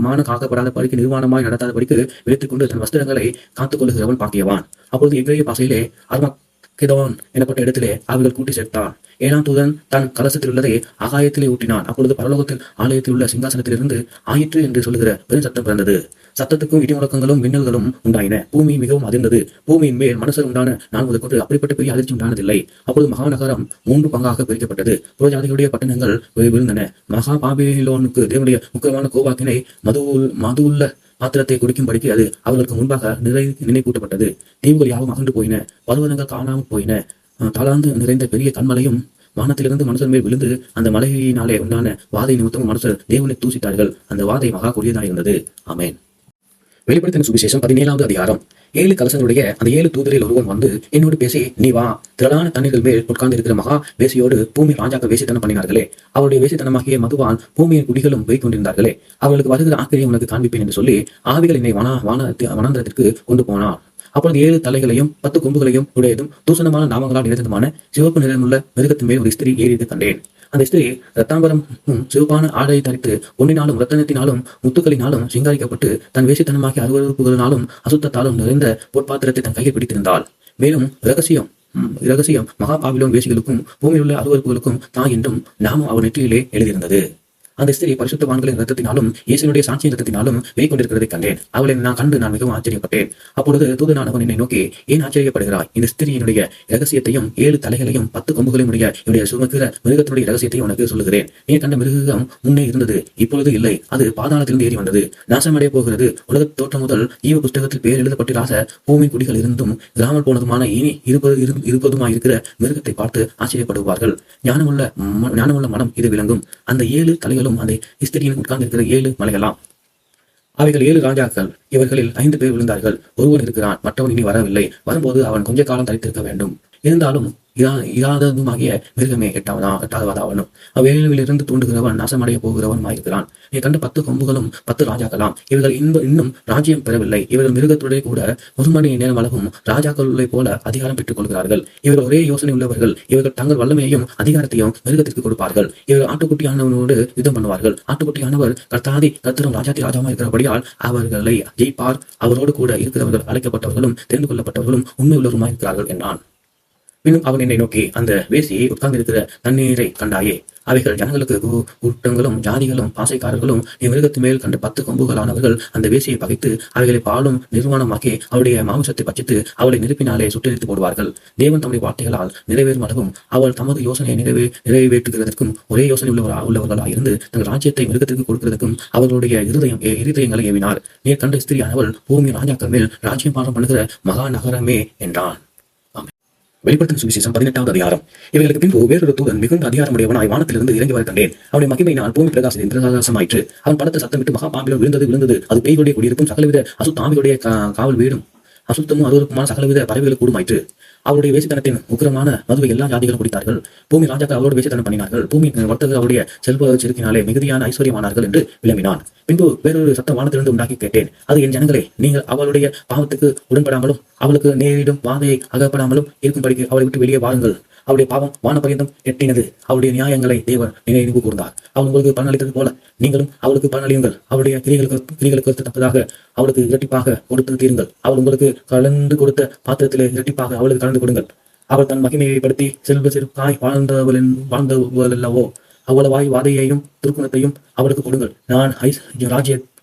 மான காக்கப்படாத படிக்கு நிர்வாணமாய் நடத்தாத படிக்கு விழித்துக் கொண்டு தன் வஸ்திரங்களை காத்துக் கொள்ளுகிறவன் பாக்கியவான். அப்பொழுது எபிரேய பாஷையிலே அர்மகெதோன் எனப்பட்ட இடத்திலே அவைகள் கூட்டி சேர்த்தான். 7ஆம் தூதன் தன் கலசத்தில் உள்ளதை ஆகாயத்திலே ஊற்றினான். அப்பொழுது பரலோகத்தில் ஆலயத்தில் உள்ள சிங்காசனத்திலிருந்து ஆயிற்று என்று சொல்லுகிற பெரும் சத்தம் பிறந்தது. சத்தத்துக்கும் இடி முழக்கங்களும் மின்னல்களும் உண்டாயின. பூமி மிகவும் அதிர்ந்தது. பூமியின் மேல் மனுஷர் உண்டான நான் முதற்கொண்டு அப்படிப்பட்ட பெரிய அதிர்ச்சி உண்டானதில்லை. அப்பொழுது மகாநகரம் 3 பங்காக பிரிக்கப்பட்டது. புறஜாதிகளுடைய பட்டணங்கள் விழுந்தன. மகா பாபிலோனுக்கு தேவனுடைய முக்கியமான கோபாக்கினை மதுவுள்ள பாத்திரத்தை குடிக்கும்படிக்கு அது அவர்களுக்கு முன்பாக நினைப்பூட்டப்பட்டது. தீவுகள் யாவும் அகன்று போயின. பருவதங்கள் காணாமல் போயின. தாளாந்து நிறைந்த பெரிய கண்மலையும் வானத்திலிருந்து மனுஷர் மேல் விழுந்து அந்த மலையினாலே உண்டான வாதை நிமித்தமும் மனுஷர் தேவனை தூசித்தார்கள். அந்த வாதை மகா கொடியதாயிருந்தது. ஆமென். வெளிப்படுத்தின சுவிசேஷம் 17ஆவது அதிகாரம். 7 கலசங்களுடைய அந்த 7 தூதரில் ஒருவன் வந்து என்னோடு பேசி, நீ வா, திரளான தண்ணீர்கள் மேல் உட்கார்ந்து இருக்கிற மகா வேசியோடு பூமி ராஜாக்கள் வேசித்தனம் பண்ணினார்களே, அவருடைய வேசித்தனமாகிய மதுவான் பூமியின் குடிகளும் போய் கொண்டிருந்தார்களே, அவர்களுக்கு வருகிற ஆக்கிரியை உனக்கு காண்பிப்பேன் என்று சொல்லி ஆவிகள் என்னை வனாந்தரத்திற்கு கொண்டு போனார். அப்பொழுது 7 தலைகளையும் 10 கொம்புகளையும் உடையதும் தூசணமான நாமங்களால் நிறைந்ததுமான சிவப்பு நிறமுள்ள மிருகத்தின் மேல் ஒரு ஸ்திரீ ஏறியது கண்டேன். அந்த ஸ்திரீ இரத்தாம்பரமும் சிவப்பான ஆடையை தரித்து பொன்னினாலும் ரத்தனத்தினாலும் முத்துக்களினாலும் சிங்காரிக்கப்பட்டு தன் வேசித்தனமாகிய அருவருப்புகளினாலும் அசுத்தத்தாலும் நிறைந்த பொற்பாத்திரத்தை தன் கையில் பிடித்திருந்தாள். மேலும் இரகசியம் மகா பாபிலோன் வேசிகளுக்கும் பூமியில் உள்ள அருவருப்புகளுக்கும் தான் என்றும் நாமும் அவர் நெற்றியிலே எழுதியிருந்தது. அந்த ஸ்திரீ பரிசுத்தவான்களின் ரத்தத்தினாலும் இயேசுனுடைய சாட்சியின் ரத்தத்தினாலும் வெளிக்கொண்டிருக்கிறதை கண்டேன். அவளை நான் மிகவும் ஆச்சரியப்பட்டேன். அப்பொழுது தூதனானவன் என்னை நோக்கி, ஏன் ஆச்சரியப்படுகிறாய்? இந்த ஸ்திரீயினுடைய இரகசியத்தையும் 7 தலைகளையும் 10 கொம்புகளையும் உடைய சுமக்கிற மிருகத்தினுடைய இரகசியத்தையும் உனக்கு சொல்லுகிறேன். நீ கண்ட மிருகம் முன்னே இருந்தது, இப்பொழுது இல்லை. அது பாதாளத்திலிருந்து ஏறி வந்தது, நாசமடைய போகிறது. உலக தோற்றம் முதல் ஜீவ புஸ்தகத்தில் பேர் எழுதப்பட்டிராத பூமி குடிகள் இருந்தும் கிராமல் போனதுமான இனி இருப்பதுமாயிருக்கிற மிருகத்தை பார்த்து ஆச்சரியப்படுவார்கள். ஞானமுள்ள மனம் இது விளங்கும். அந்த 7 தலைகளும் அந்த ஸ்திரீயின் உட்கார்ந்திருக்கிற 7 மலைகளாம். அவைகள் 7 ராஜாக்கள். இவர்களில் 5 பேர் விழுந்தார்கள். ஒருவன் இருக்கிறான், மற்றவன் இனி வரவில்லை. வரும்போது அவன் கொஞ்ச காலம் தரித்திருக்க வேண்டும். இருந்தாலும் இராததுமாகிய மிருகமே எட்டாவதாவனும் அவ்வேளிலிருந்து தூண்டுகிறவன் நாசமடைய போகிறவனுமாயிருக்கிறான். நீ கண்ட 10 கொம்புகளும் 10 ராஜாக்களாம். இவர்கள் இன்னும் ராஜ்யம் பெறவில்லை. இவர்கள் மிருகத்துடைய கூட 1 மணி நேரம் அளவும் ராஜாக்களை போல அதிகாரம் பெற்றுக் கொள்கிறார்கள். இவர்கள் ஒரே யோசனை உள்ளவர்கள். இவர்கள் தங்கள் வல்லமையையும் அதிகாரத்தையும் மிருகத்திற்கு கொடுப்பார்கள். இவர்கள் ஆட்டுக்குட்டியானவனோடு யுத்தம் பண்ணுவார்கள். ஆட்டுக்குட்டியானவர் கர்த்தரும் ராஜாவாக இருக்கிறபடியால் அவர்களை ஜெயிப்பார். அவரோடு கூட இருக்கிறவர்கள் அழைக்கப்பட்டவர்களும் தெரிந்து கொள்ளப்பட்டவர்களும் உண்மை உள்ளவருமாய் இருக்கிறார்கள் என்றான். பின்னும் அவன் என்னை நோக்கி, அந்த வேசியை உட்கார்ந்திருக்கிற தண்ணீரை கண்டாயே, அவைகள் ஜனங்களுக்கு கூட்டங்களும் ஜாதிகளும் பாசைக்காரர்களும் நீ மிருகத்து மேல் கண்ட 10 கொம்புகளானவர்கள் அந்த வேசியை பகைத்து அவைகளை பாலும் நிர்வாணமாக்கி அவருடைய மாமிசத்தை பச்சித்து அவளை நெருப்பினாலே சுட்டெரித்து போடுவார்கள். தேவன் தம்முடைய வார்த்தைகளால் நிறைவேறும் அளவும் அவள் தமது யோசனையை நிறைவேற்றுகிறதற்கும் ஒரே யோசனை உள்ளவர்களாக இருந்து தங்கள் ராஜ்யத்தை மிருகத்திற்கு கொடுக்கிறதுக்கும் அவர்களுடைய இருதயங்களை ஏவினார். நீர் கண்ட ஸ்திரீயானவள் பூமி ராஜாக்கள் மேல் ராஜ்யம் பாலம் பண்ணுகிற மகா நகரமே என்றான். வெளிப்படுத்தின சுவிசேஷம் 18ஆவது அதிகாரம். இவர்களுக்கு பின்பு வேறொரு தூதன் மிகுந்த அதிகாரமுடையவனாய் வானத்திலிருந்து இறங்கி வர கண்டேன். அவனுடைய மகிமையினால் பூமி பிரகாசமாயிற்று. அவன் பலத்த சத்தமிட்டு மகா பாபிலோன் விழுந்தது. அது பேய்களுடைய குடியிருப்பும் சகலவித அசுத்தாவிகளுடைய காவல் வீடும் அசுத்தமும் அருவருப்புமான சகலவித பறவைகளுக்கு கூடுமாயிற்று. அவருடைய வேசித்தனத்தின் உக்கிரமான மதுவை எல்லா ஜாதிகளும் குடித்தார்கள். பூமி ராஜாக்கள் அவரோடு வேசித்தனம் பண்ணினார்கள். பூமி வர்த்தகர் அவருடைய செல்வ செருக்கினாலே மிகுதியான ஐஸ்வர்யமானார்கள் என்று விளம்பினான். பின்பு வேறொரு சத்தம் வானத்திலிருந்து உண்டாக்கி கேட்டேன். அது என் ஜனங்களே, நீங்கள் அவளுடைய பாவத்துக்கு உடன்படாமலும் அவளுக்கு நேரிடும் வாதையை அகப்படாமலும் இருக்கும்படிக்கு அவளை விட்டு வெளியே வாருங்கள். அவருடைய பாவம் வானபரியந்தம் எட்டினது. அவருடைய நியாயங்களை தேவன் நினைவு கூர்ந்தார். அவள் உங்களுக்கு பலனளித்தது போல நீங்களும் அவளுக்கு பலனளியுங்கள். அவருடைய கிரிகளுக்கு தக்கதாக அவளுக்கு இரட்டிப்பாக கொடுத்து தீருங்கள். அவள் உங்களுக்கு கலந்து கொடுத்த பாத்திரத்திலே இரட்டிப்பாக அவளுக்கு கலந்து கொடுங்கள். அவள் தன் மகிமையை படுத்தி செல்வ சிறுக்காய் வாழ்ந்தவளல்லவோ, அவ்வளவாய் வாதையையும் திருக்குணத்தையும் அவளுக்கு கொடுங்கள். நான்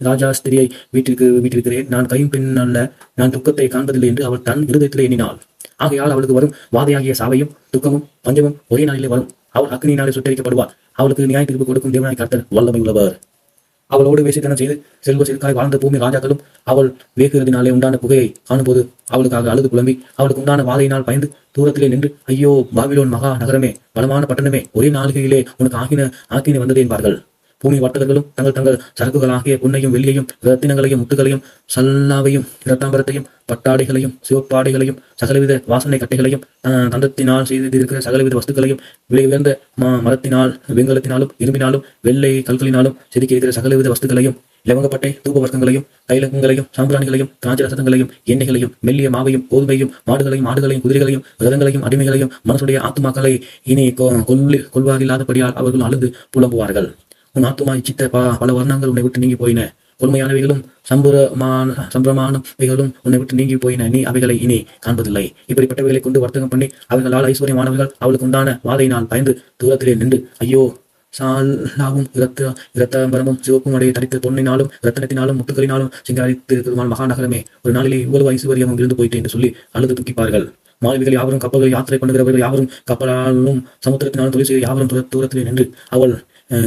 ராஜாஸ்திரியை வீட்டிருக்கிறேன். நான் கையும் பெண் அல்ல. நான் துக்கத்தை காண்பதில்லை என்று அவள் தன் இருதயத்திலே எண்ணினாள். ஆகையால் அவளுக்கு வரும் வாதையாகிய சாவையும் துக்கமும் பஞ்சமும் ஒரே நாளிலே வரும். அவள் அக்னியினாலே சுட்டரிக்கப்படுவாள். அவளுக்கு நியாய தீர்ப்பு கொடுக்கும் தேவனாய் கர்த்தர் வல்லமை உள்ளவர். அவளோடு வேசித்தனம் செய்து செல்வ சிறுக்காய் வாழ்ந்த பூமி ராஜாக்களும் அவள் வேகிறதினாலே உண்டான புகையை காணும்போது அவளுக்காக அழுது புலம்பி அவளுக்கு உண்டான வாதையினால் பயந்து தூரத்திலே நின்று, ஐயோ பாபிலோன் மகா நகரமே, பலமான பட்டணமே, ஒரே நாளிகையிலே உனக்கு ஆக்கின வந்தது என்பார்கள். பூமி வர்த்தகர்களும் தங்கள் சரக்குகளாகிய பொன்னையும் வெள்ளியையும் ரத்தினங்களையும் முத்துகளையும் சல்லாவையும் இரத்தாம்பரத்தையும் பட்டாடைகளையும் சிவப்பாடைகளையும் சகலவித வாசனை கட்டைகளையும் தந்தத்தினால் செய்திருக்கிற சகலவித வஸ்துக்களையும் விலை உயர்ந்த மரத்தினால் வெண்கலத்தினாலும் இரும்பினாலும் வெள்ளை கல்களினாலும் செதுக்கியிருக்கிற சகலவித வஸ்துக்களையும் லவங்கப்பட்டை தூப வர்க்கங்களையும் தைலங்களையும் சாம்பிராணிகளையும் திராட்சரசங்களையும் எண்ணெய்களையும் மெல்லிய மாவையும் கோதுமையும் மாடுகளையும் ஆடுகளையும் குதிரைகளையும் ரதங்களையும் அடிமைகளையும் மனசுடைய ஆத்துமாக்களை இனி கொள்வாரில்லாதபடியால் அவர்கள் அழுது புலம்புவார்கள். உன் ஆத்துமா இச்சித்த பல வர்ணங்கள் உன்னை விட்டு நீங்கி போயின. கொள்மையானவைகளும் சம்பிரமானவைகளும் உன்னை விட்டு நீங்கி போயின. நீ அவைகளை இனி காண்பதில்லை. இப்படிப்பட்டவைகளை கொண்டு வர்த்தகம் பண்ணி அவர்களால் ஐஸ்வர்யமானவர்கள் அவளுக்கு உண்டான வாதையினால் பயந்து தூரத்திலே நின்று ஐயோ சாலாவும் இரத்தம்பரமும் சிவப்பும் அடைய தரித்து பொன்னினாலும் ரத்தனத்தினாலும் முத்துக்களினாலும் சிங்காரித்திருக்கிறதுமான மகாநகரமே, ஒரு நாளிலே இவ்வளவு ஐஸ்வர்யமும் இருந்து போயிட்டு என்று சொல்லி அழுது துக்கிப்பார்கள். மாலுமிகள் யாவரும் கப்பல்கள் யாத்திரை பண்ணுகிறவர்கள் யாவரும் கப்பலாலும் சமுத்திரத்தினாலும் தொழில் செய்ய யாவரும் தூரத்திலே நின்று அவள்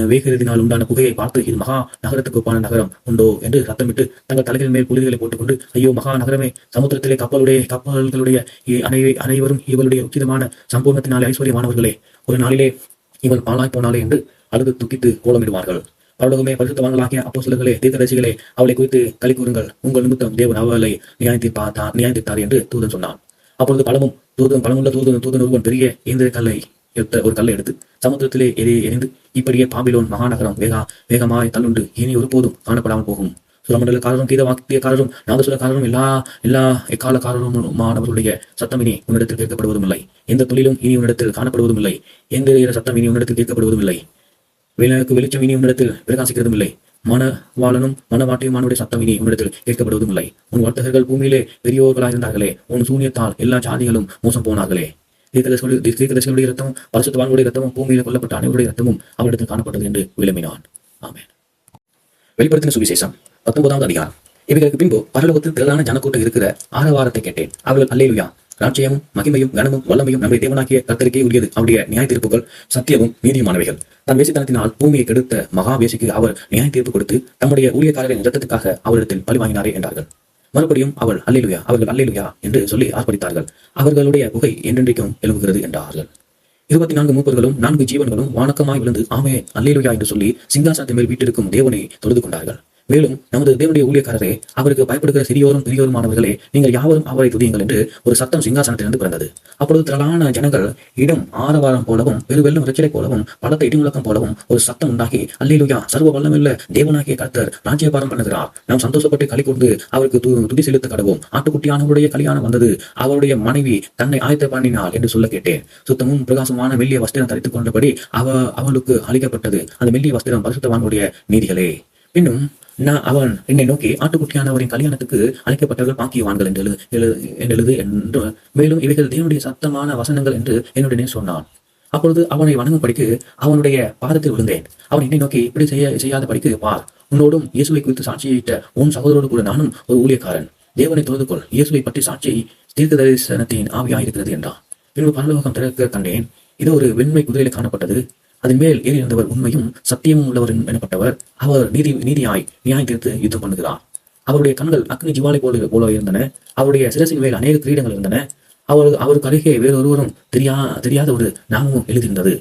வேகிறதினால் உண்டான புகையை பார்த்து இது மகா நகரத்துக்கு ஒப்பான நகரம் உண்டோ என்று சத்தமிட்டு தங்கள் தலைகள் மேல் புலிகளை போட்டுக்கொண்டு ஐயோ மகா நகரமே, சமுத்திரத்திலே கப்பல்களுடைய அனைவரும் இவளுடைய உச்சிதமான சம்பூர்ணத்தினாலே ஐஸ்வர்யமானவர்களே, ஒரு நாளிலே இவள் பாழாய் போனாலே என்று அழுது துக்கித்து கோலமிடுவார்கள். பரலோகமே, பரிசுத்தவான்களாகிய அப்போஸ்தலர்களே, தீர்க்கதரிசிகளே, அவளை குறித்து களி கூறுங்கள். உங்கள் நிமித்தம் தேவன் அவளை நியாயத்தீர்த்தார் என்று தூதன் சொன்னான். அப்பொழுது பலமுள்ள தூதன் ஒருவன் பெரிய இயந்திர கல்லை எடுத்து சமுத்திரத்திலே எரிந்து இப்படியே பாபிலோன் மகாநகரம் வேகமாய் தள்ளுண்டு இனி ஒருபோதும் காணப்படாமல் போகும். சுரமண்டலக்காரரும் கீதவாக்கியக்காரரும் நாதசுரக்காரரும் எல்லா எக்காலக்காரருமானவர்களுடைய சத்தம் இனி உன்னிடத்தில் கேட்கப்படுவதும் இல்லை. எந்த தொழிலும் இனி உன்னிடத்தில் காணப்படுவதும் இல்லை. எந்த சத்தம் இனி உன்னிடத்தில் கேட்கப்படுவதும் இல்லை. வெளிச்சம் இனி உன்னிடத்தில் பிரகாசிக்கிறதும் இல்லை. மணவாளனும் மணவாட்டியுமானுடைய சத்தம் இனி உன்னிடத்தில் கேட்கப்படுவதும் இல்லை. உன் வர்த்தகர்கள் பூமியிலே பெரியோர்களாயிருந்தார்களே, உன் சூனியத்தால் எல்லா ஜாதிகளும் மோசம் போனார்களே. தீர்க்கதரிசிகளுடைய இரத்தமும் பரிசுத்தவான்களுடைய இரத்தமும் பூமியில் கொல்லப்பட்ட அனைவருடைய இரத்தமும் அவரிடத்தில் காணப்பட்டது என்று விளம்பினான். ஆமென். வெளிப்படுத்தின சுவிசேஷம் 19வது அதிகாரம். இவைகளுக்கு பின்பு பரலோகத்தில் திரளான ஜனக்கூட்டம் இருக்கிற ஆரவாரத்தை கேட்டேன். அவர்கள் அல்லேலுயா, ராஜ்யமும் மகிமையும் கனமும் வல்லமையும் நம்மை தேவனாகிய கர்த்தருக்கே உரியது. அவருடைய நியாய தீர்ப்புகள் சத்தியமும் நீதியுமானவைகள். தன் வேசித்தனத்தினால் பூமியை கெடுத்த மகா வேசிக்கு அவர் நியாய தீர்ப்பு கொடுத்து தம்முடைய ஊழியக்காரரின் இரத்தத்துக்காக அவரிடத்தில் பழி வாங்கினாரே என்றார்கள். மறுபடியும் அவர்கள் அல்லேலுயா என்று சொல்லி ஆர்ப்பரித்தார்கள். அவர்களுடைய புகை என்றென்றைக்கும் எழும்புகிறது என்றார்கள். 24 மூப்பர்களும் 4 ஜீவன்களும் வானக்கமாய் விழுந்து ஆமே அல்லேலுயா என்று சொல்லி சிங்காசனத்தின் மேல் வீட்டிற்கும் தேவனை தொழுது கொண்டார்கள். மேலும் நமது தேவனுடைய ஊழியக்காரரே, அவருக்கு பயப்படுகிற சிறியோரும் பெரியோருமானவர்களே, நீங்கள் யாவரும் அவரை துதியுங்கள் என்று ஒரு சத்தம் சிங்காசனத்திலிருந்து பிறந்தது. அப்பொழுது திரளான ஜனங்கள் இடம் ஆரவாரம் போலவும் பெருவெள்ளம் இரைச்சலை போலவும் பலத்த இடிமுழக்கம் போலவும் ஒரு சத்தம் உண்டாகி அல்லேலுயா, சர்வ வல்லமையுள்ள தேவனாகிய கர்த்தர் ராஜ்யபாரம் பண்ணுகிறார். நாம் சந்தோஷப்பட்டு களி கொண்டு அவருக்கு துதி செலுத்த கடவோம். ஆட்டுக்குட்டியானவருடைய கல்யாணம் வந்தது, அவருடைய மனைவி தன்னை ஆயத்த பண்ணினாள் என்று சொல்ல கேட்டேன். சுத்தமும் பிரகாசமான மெல்லிய வஸ்திரம் தரித்துக் கொண்டபடி அவளுக்கு அளிக்கப்பட்டது. அந்த மெல்லிய வஸ்திரம் பரிசுத்தவான்களுடைய நீதிகளே. பின்னும் அவன் என்னை நோக்கி, ஆட்டுக்குட்டியானவரின் கல்யாணத்துக்கு அழைக்கப்பட்டவர்கள் பாக்கியவான்கள் என்று எழுது என்று, மேலும் இவைகள் தேவனுடைய சத்தமான வசனங்கள் என்று என்னுடனே சொன்னான். அப்பொழுது அவனை வணங்கும்படிக்கு அவனுடைய பாதத்தில் விழுந்தேன். அவன் என்னை நோக்கி, இப்படி செய்யாத படிக்கு பார், உன்னோடும் இயேசுவை குறித்து சாட்சியிட்ட உன் சகோதரோடு கூட நானும் ஒரு ஊழியக்காரன். தேவனை தொழுதுகொள், இயேசுவை பற்றி சாட்சி தீர்க்க தரிசனத்தின் ஆவியாயிருக்கிறது என்றான். பின்பு பரலோகம் திறக்க கண்டேன். இது ஒரு வெண்மை குதிரையில் காணப்பட்டது. அதன் மேல் ஏறியிருந்தவர் உண்மையும் சத்தியமும் உள்ளவர் எனப்பட்டவர். அவர் நீதியாய் நியாயம் தீர்த்து யுத்தம் பண்ணுகிறார். அவருடைய கண்கள் அக்னி ஜுவாலை போல இருந்தன. அவருடைய சிரசின் மேல் அநேக கிரீடங்கள் இருந்தன. அவருக்கு அருகே வேறொருவரும் தெரியாத ஒரு நாமமும் எழுதியிருந்தது.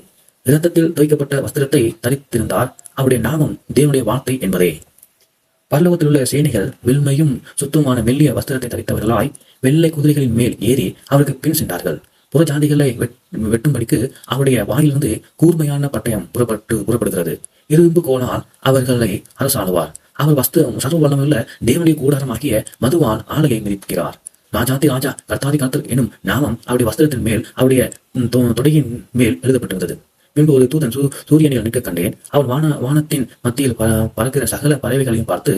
இரத்தத்தில் துவைக்கப்பட்ட வஸ்திரத்தை தரித்திருந்தார். அவருடைய நாமம் தேவனுடைய வார்த்தை என்பதே. பரலோகத்தில் உள்ள சேனைகள் வெண்மையும் சுத்தமான மெல்லிய வஸ்திரத்தை தரித்தவர்களாய் வெள்ளை குதிரைகளின் மேல் ஏறி அவருக்கு பின் சென்றார்கள். புற ஜாதிகளை வெட்டும்படிக்கு அவருடைய வாயிலிருந்து கூர்மையான பட்டயம் புறப்படுகிறது. இரும்பு கோலால் அவர்களை அரசாளுவார். அவர் சர்வ வல்லமையுள்ள தேவனுடைய கூடாரமாகிய மதுவால் ஆலையை மிதிக்கிறார். ராஜாதி ராஜா கர்த்தாதி கர்த்தர் எனும் நாமம் அவருடைய வஸ்திரத்தின் மேல் அவருடைய தொடையின் மேல் எழுதப்பட்டிருந்தது. பின்பு ஒரு தூதன் சூரியனில் நிற்க கண்டேன். அவன் வானத்தின் மத்தியில் பறக்கிற சகல பறவைகளையும் பார்த்து,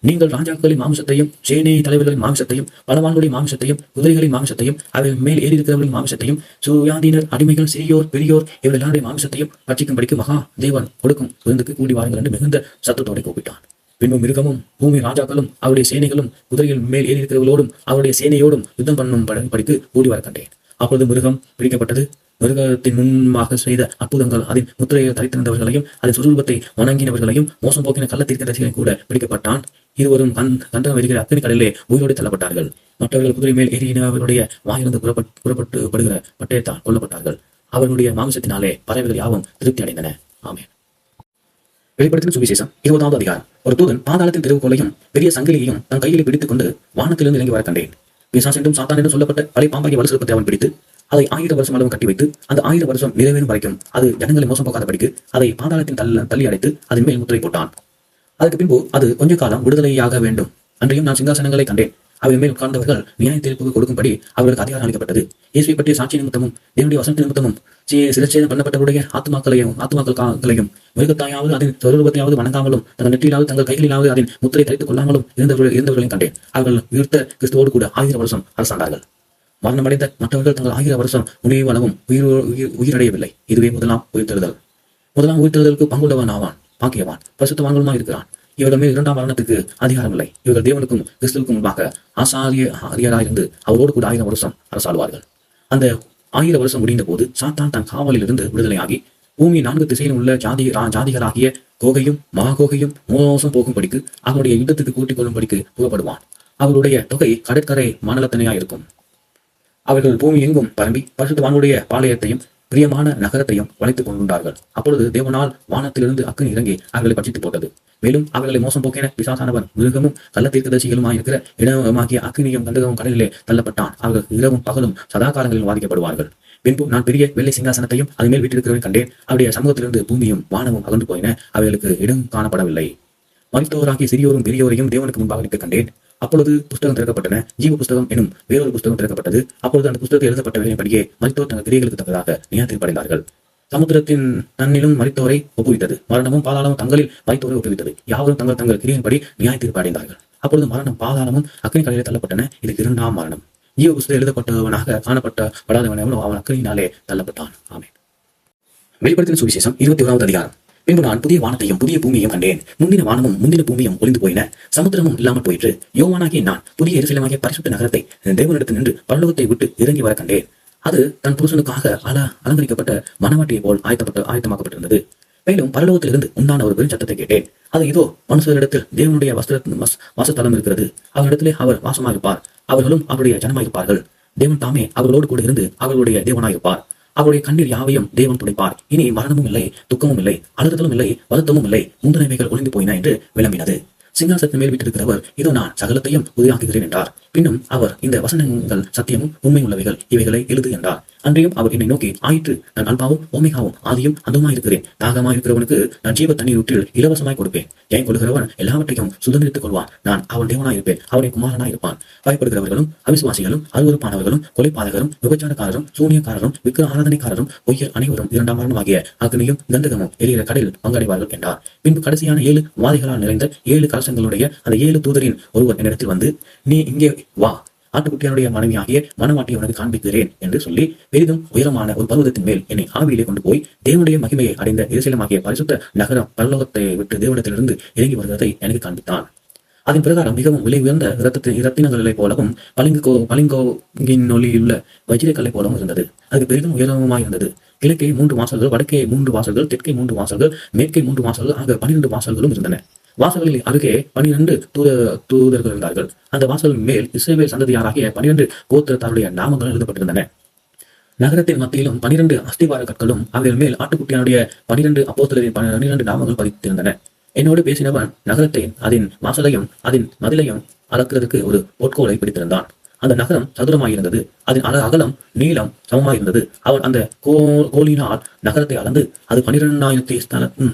நீங்கள் ராஜாக்களின் மாம்சத்தையும் சேனை தலைவர்களின் மாம்சத்தையும் பலவான்களின் மாம்சத்தையும் குதிரைகளின் மாம்சத்தையும் அவர்கள் மேல் ஏறி இருக்கிறவர்களின் மாம்சத்தையும் சுயாதீனர் அடிமைகள் சிறியோர் பெரியோர் இவர்கள் எல்லாருடைய மாம்சத்தையும் பட்சிக்கும்படிக்கு மகா தேவன் கொடுக்கும் விருந்துக்கு கூடி வாருங்கள் என்று மிகுந்த சத்தத்தோடு கூப்பிட்டான். பின்பு மிருகமும் பூமி ராஜாக்களும் அவருடைய சேனைகளும் குதிரைகள் மேல் ஏறி இருக்கிறவர்களோடும் அவருடைய சேனையோடும் யுத்தம் பண்ணும் படிக்கு கூடி வர கண்டேன். அப்பொழுது மிருகம் பிடிக்கப்பட்டது. மிருகத்தின் முன்பாக செய்த அற்புதங்கள், அதன் முத்திரையை தரித்திருந்தவர்களையும் அதன் சுரூபத்தை வணங்கினவர்களையும் மோசம் போக்கின கள்ள தீர்க்கதரிசிகளையும் கூட பிடிக்கப்பட்டான். இருவரும் கண்டனம் வருகிற அத்தனை கடலிலே உயிரோடு தள்ளப்பட்டார்கள். மற்றவர்கள் குதிரை மேல் ஏறினவர்களுடைய வாயிலிருந்து புறப்படுகிற பட்டயத்தால் கொல்லப்பட்டார்கள். அவர்களுடைய மாம்சத்தினாலே பறவைகள் யாவும் திருப்தி அடைந்தன. ஆமென். வெளிப்படுத்தின சுவிசேஷம் 20வது அதிகாரம். ஒரு தூதன் பாதாளத்தின் திறவுகோலையும் பெரிய சங்கிலியையும் தன் கையிலே பிடித்துக் கொண்டு வானத்திலிருந்து இறங்கி வர கண்டேன். பிசாசு என்றும் சாத்தான் என்றும் சொல்லப்பட்ட பழைய பாம்பாகிய வலுசிற்பத்தை அவன் பிடித்து அதை 1000 வருஷம் அளவு கட்டி வைத்து அந்த 1000 வருஷம் நிறைவேறும் வரைக்கும் அது ஜனங்களை மோசம் போக்காதபடிக்கு அதை பாதாளத்தின் தள்ளி அடைத்து அதன் மேல் முத்திரை போட்டான். அதற்கு பின்பு அது கொஞ்ச காலம் விடுதலையாக வேண்டும். அன்றையும் நான் சிங்காசனங்களை கண்டேன். அவை மேல் உட்கார்ந்தவர்கள் நியாய தீர்ப்புக்கு கொடுக்கும்படி அவர்களுக்கு அதிகாரம் அளிக்கப்பட்டது. இயேசுவை பற்றிய சாட்சி நிமித்தமும் தேவனுடைய வசனத்து நிமித்தமும் சிரச்சேதம் பண்ணப்பட்டவருடைய ஆத்துமாக்களையும் மிருகத்தாயாவது அதன் சொரூபத்தையாவது வணங்காமலும் தங்கள் நெற்றியிலாவது தங்கள் கைகளிலாவது அதன் முத்திரை தரித்துக் கொள்ளாமலும் இருந்தவர்களையும் கண்டேன். அவர்கள் உயிர்த்த கிறிஸ்துவோடு கூட 1000 வருஷம் அரசாண்டார்கள். மரணமடைந்த மற்றவர்கள் தங்கள் 1000 வருஷம் முடிவு அளவும் உயிரடையவில்லை. இதுவே முதலாம் உயிர்த்தெழுதலுக்கு பங்குள்ளவன் ஆவான், பாக்கியவான், பரிசுத்தவான்களுமாய் இருக்கிறான். இவர்கள் மேல் 2ஆம் மரணத்துக்கு அதிகாரம் இல்லை. இவர்கள் தேவனுக்கும் கிறிஸ்துவுக்கும் முன்பாக ஆசாரியராயிருந்து அவரோடு கூட 1000 வருஷம் அரசாடுவார்கள். அந்த 1000 வருஷம் முடிந்த போது சாத்தான் தன் காவலில் இருந்து விடுதலையாகி பூமி 4 திசையிலும் உள்ள ஜாதிகளாகிய கோகையும் மகாகோகையும் மோசம் போகும்படிக்கு அவருடைய யுத்தத்துக்கு கூட்டிக் கொள்ளும்படிக்கு புகப்படுவான். அவருடைய தொகை கடற்கரை மணலத்தனையாயிருக்கும். அவர்கள் பூமி எங்கும் பரம்பி பரிசுத்தவானுடைய பாளையத்தையும் பிரியமான நகரத்தையும் வளைத்துக் கொண்டார்கள். அப்பொழுது தேவனால் வானத்திலிருந்து அக்கினி இறங்கி அவர்களை பட்சித்து போட்டது. மேலும் அவர்களை மோசம் போக்கின பிசாசானவன் மிருகமும் கள்ள தீர்க்கதரிசிகளுமாயிருக்கிற இடமாகிய அக்கினியும் கந்தகமும் கடலிலே தள்ளப்பட்டான். அவர்கள் இரவும் பகலும் சதா காலங்களில் வாதிக்கப்படுவார்கள். பின்பு நான் பெரிய வெள்ளை சிங்காசனத்தையும் அது மேல் வீட்டிருக்கிறவரை கண்டேன். அவருடைய சமூகத்திலிருந்து பூமியும் வானமும் அகன்று போயின. அவைகளுக்கு இடம் காணப்படவில்லை. மரித்தோராகிய சிறியோரும் பெரியோரையும் தேவனுக்கு முன்பாக நிற்க கண்டேன். அப்பொழுது புஸ்தகம் திறக்கப்பட்டன. ஜீவ புஸ்தகம் எனும் வேறொரு புஸ்தகம் திறக்கப்பட்டது. அப்பொழுது அந்த புஸ்தகத்தில் எழுதப்பட்டவர்களின்படியே மரித்தோர் தங்கள் கிரியைகளுக்கு தக்கதாக நியாயத்தீர்ப்படைந்தார்கள். சமுத்திரத்தின் தன்னிலும் மரித்தோரை ஒப்புவித்தது. மரணமும் பாதாளமும் தங்களில் மரித்தோரை ஒப்புவித்தது. யாவரும் தங்கள் கிரியையின்படி நியாய தீர்ப்பு அடைந்தார்கள். அப்பொழுது மரணம் பாதாளமும் அக்கினி கடலிலே தள்ளப்பட்டன. இது 2ஆம் மரணம். ஜீவ புஸ்தகம் எழுதப்பட்டவனாக காணப்படாதவனும் அவன் அக்கினியினாலே தள்ளப்பட்டான். ஆமென். வெளிப்படுத்தின சுவிசேஷம் 21வது அதிகாரம். பின்பு நான் புதிய வானத்தையும் புதிய பூமியையும் கண்டேன். முந்தின வானமும் முந்தின பூமியும் ஒளிந்து போயின, சமுத்திரமும் இல்லாமல் போயிற்று. யோவானாகிய நான் புதிய எருசலேமாகிய பரிசுத்த நகரத்தை தேவனிடத்தில் நின்று பரலோகத்தை விட்டு இறங்கி வர கண்டேன். அது தன் புருஷனுக்காக அலங்கரிக்கப்பட்ட மணவாட்டியை போல் ஆயத்தமாக்கப்பட்டிருந்தது. மேலும் பரலோகத்திலிருந்து உண்டான ஒரு பெரும் சத்தத்தை கேட்டேன். அது இதோ மனுஷரிடத்தில் தேவனுடைய வாசஸ்தலம் இருக்கிறது. அவரிடத்திலே அவர் வாசமாயிருப்பார். அவர்களும் அவருடைய ஜனமாயிருப்பார்கள். தேவன் தாமே அவர்களோடு கூட இருந்து அவர்களுடைய தேவனாயிருப்பார். அவருடைய கண்ணீர் யாவையும் தேவன் துடைப்பார். இனி மரணமும் இல்லை, துக்கமும் இல்லை, அழுதலும் இல்லை, வருத்தமும் இல்லை. முந்தினவைகள் ஒளிந்து போயின என்று விளம்பினது. சிங்காசனத்தின் மேல் வீட்டிருக்கிறவர் இதோ நான் சகலத்தையும் புதிதாக்குகிறேன் என்றார். பின்னும் அவர் இந்த வசனங்கள் சத்தியமும் உண்மை உள்ளவைகள், இவைகளை எழுது என்றார். அன்றையும் அவர் என்னை நோக்கி, ஆயிற்று, நான் அல்பாவும் ஓமேகாவும் ஆதியும் அந்தமாயிருக்கிறேன். தாகமாயிருக்கிறவனுக்கு நான் ஜீவ தண்ணீர் ஊற்றில் இலவசமாய் கொடுப்பேன். ஜெயம் கொள்கிறவன் எல்லாவற்றையும் சுதந்திரித்துக் கொள்வான். நான் அவன் தேவனாயிருப்பேன், அவனை குமாரனாயிருப்பான். பயப்படுகிறவர்களும் அவிசுவாசிகளும் அருவருப்பானவர்களும் கொலைபாதகரும் விபச்சாரக்காரரும் சூனியக்காரரும் விக்கிர ஆராதனைக்காரரும் பொய்யர் அனைவரும் 2ஆம் மரணமாகிய அக்னியும் கந்தகமும் எரிகிற கடலில் பங்கடைவார்கள் என்றார். பின்பு கடைசியான 7 வாதைகளால் நிறைந்த 7 கலசங்களுடைய அந்த 7 தூதரின் ஒருவர் என்னிடத்தில் வந்து, நீ இங்கே வா, ஆட்டுக்குட்டியானுடைய மனைவியாகிய மணவாட்டியை உனக்கு காண்பிக்கிறேன் என்று சொல்லி பெரிதும் உயரமான ஒரு பர்வதத்தின் மேல் என்னை ஆவியிலே கொண்டு போய் தேவனுடைய மகிமையை அடைந்த எருசலேமாகிய பரிசுத்த நகரம் பரலோகத்தை விட்டு தேவனிடத்திலிருந்து இறங்கி வருவதை எனக்கு காண்பித்தான். அதன் பிரகாரம் மிகவும் விலை உயர்ந்த இரத்தினங்களை போலவும் பளிங்கோங்கின் ஒளியுள்ள வஜ்ரக்கல்லை போலவும் இருந்தது. அது பெரிதும் உயரமாயிருந்தது. கிழக்கே 3 வாசல்கள், வடக்கே 3 வாசல்கள், தெற்கே 3 வாசல்கள், மேற்கே 3 வாசல்கள் ஆக 12 வாசல்களும் இருந்தன. வாசல்களில் அருகே 12 தூதர்கள் இருந்தார்கள். அந்த வாசல் மேல் இஸ்ரவேல் சந்ததியாராகிய 12 கோத்திரத்தாருடைய நாமங்கள் எழுதப்பட்டிருந்தன. நகரத்தின் மத்தியிலும் 12 அஸ்திவார கற்களும் அவர்கள் மேல் ஆட்டுக்குட்டியானுடைய 12 அப்போஸ்தலரின் 12 நாமங்கள் பதித்திருந்தன. என்னோடு பேசினவன் நகரத்தை, அதன் வாசலையும் அதன் மதிலையும் அளக்கிறதுக்கு ஒரு பொற்கோலை பிடித்திருந்தான். அந்த நகரம் சதுரமாயிருந்தது. அதன் அகலம் நீளம் சமமாயிருந்தது. அவன் அந்த கோலினால் நகரத்தை அளந்து அது 12,000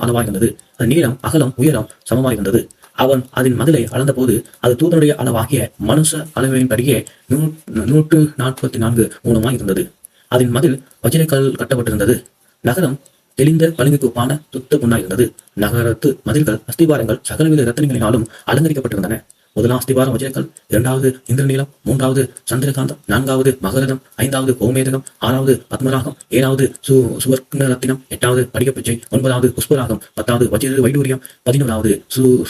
அளவாயிருந்தது. அது நீளம் அகலம் உயரம் சமமாயிருந்தது. அவன் அதன் மதிலை அளந்த போது அது தூதனுடைய அளவாகிய மனுஷ அளவின்படியே 144 மூலமாயிருந்தது. அதன் மதில் வஜ்ரக்கல் கட்டப்பட்டிருந்தது. நகரம் தெளிந்த பளிங்குக்கு ஒப்பான சுத்த பொன்னாயிருந்தது. நகரத்து மதில்கள் அஸ்திவாரங்கள் சகலவித இரத்தினங்களினாலும் அலங்கரிக்கப்பட்டிருந்தன. முதலாம் அஸ்திவாரம் வஜ்ரக்கல், 2வது இந்திரநீலம், 3வது சந்திரகாந்தம், 4வது மகரதம், 5வது கோமேதகம், 6வது பத்மராகம், 7வது சுவர்ண ரத்தினம், 8வது படிகப்பிச்சை, 9வது புஷ்பராகம், 10வது வஜ்ர வைடூரியம், 11வது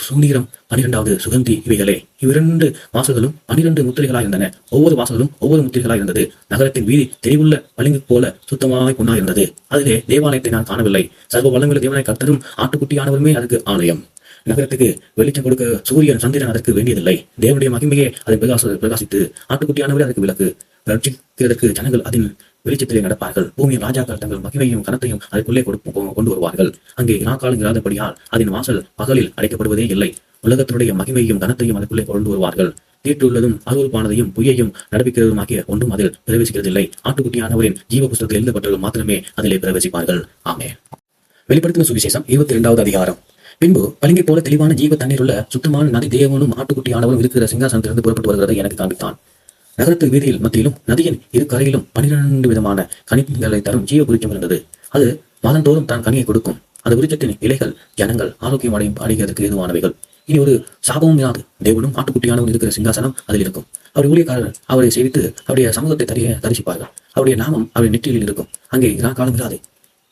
சூனீரம், 12வது சுகந்தி. இவைகளே இவ்விரண்டு வாசல்களும் 12 முத்திரைகளாயிருந்தன. ஒவ்வொரு வாசலும் ஒவ்வொரு முத்திரைகளாயிருந்தது. நகரத்தின் வீதி தெளிவுள்ள பளிங்கு போல சுத்தமாய் பொன்னாயிருந்தது. அதிலே தேவாலயத்தை நான் காணவில்லை. சர்வ வல்லமையுள்ள தேவனாய் கர்த்தரும் ஆட்டுக்குட்டியானவருமே அதற்கு ஆலயம். நகரத்துக்கு வெளிச்சம் கொடுக்க சூரியன் சந்திரன் அதற்கு வேண்டியதில்லை. தேவனுடைய மகிமையே அதை பிரகாசித்து ஆட்டுக்குட்டியானவரே அதற்கு விளக்கு. ரட்சிக்கிறதற்கு ஜனங்கள் அதன் வெளிச்சத்திலே நடப்பார்கள். பூமியின் ராஜாக்கள் தங்கள் மகிமையும் கனத்தையும் அதற்குள்ளே கொண்டு வருவார்கள். அங்கே இராக்காலம் இராதபடியால் அதன் வாசல் பகலில் அடைக்கப்படுவதே இல்லை. உலகத்தினுடைய மகிமையும் கனத்தையும் அதற்குள்ளே கொண்டு வருவார்கள். தீட்டுள்ளதும் அருவருப்பானதையும் பொய்யையும் நடப்பிக்கிறதுமாகிய ஒன்றும் அதில் பிரவேசிக்கிறதில்லை. ஆட்டுக்குட்டியானவரின் ஜீவ புஸ்தகத்தில் எழுதப்பட்டவர்கள் மாத்திரமே அதிலே பிரவேசிப்பார்கள். ஆமென். வெளிப்படுத்தின சுவிசேஷம் 22வது அதிகாரம். பின்பு பளிங்கை போல தெளிவான ஜீவ தண்ணீர் உள்ள சுத்தமான நதி தேவனும் ஆட்டுக்குட்டியானவரும் இருக்கிற சிங்காசனத்திலிருந்து புறப்பட்டு வருகிறதை எனக்கு காண்பித்தான். நகரத்து வீதியில் மத்தியிலும் நதியின் இரு கரையிலும் 12 விதமான கனிகளை தரும் ஜீவ விருட்சம் இருந்தது. அது மாதந்தோறும் தான் கனியை கொடுக்கும். அந்த விருட்சத்தின் இலைகள் ஜனங்கள் ஆரோக்கியம் அடைகிறதுக்கு ஏதுவானவைகள். இனி ஒரு சாபமும் இராது. தேவனும் ஆட்டுக்குட்டியானவரும் இருக்கிற சிங்காசனம் அதில் இருக்கும். அவருடைய ஊழியக்காரர் அவரை சேவித்து அவருடைய சமூகத்தை தரிசிப்பார்கள். அவருடைய நாமம் அவருடைய நெற்றியில் இருக்கும். அங்கே காலம் இராது.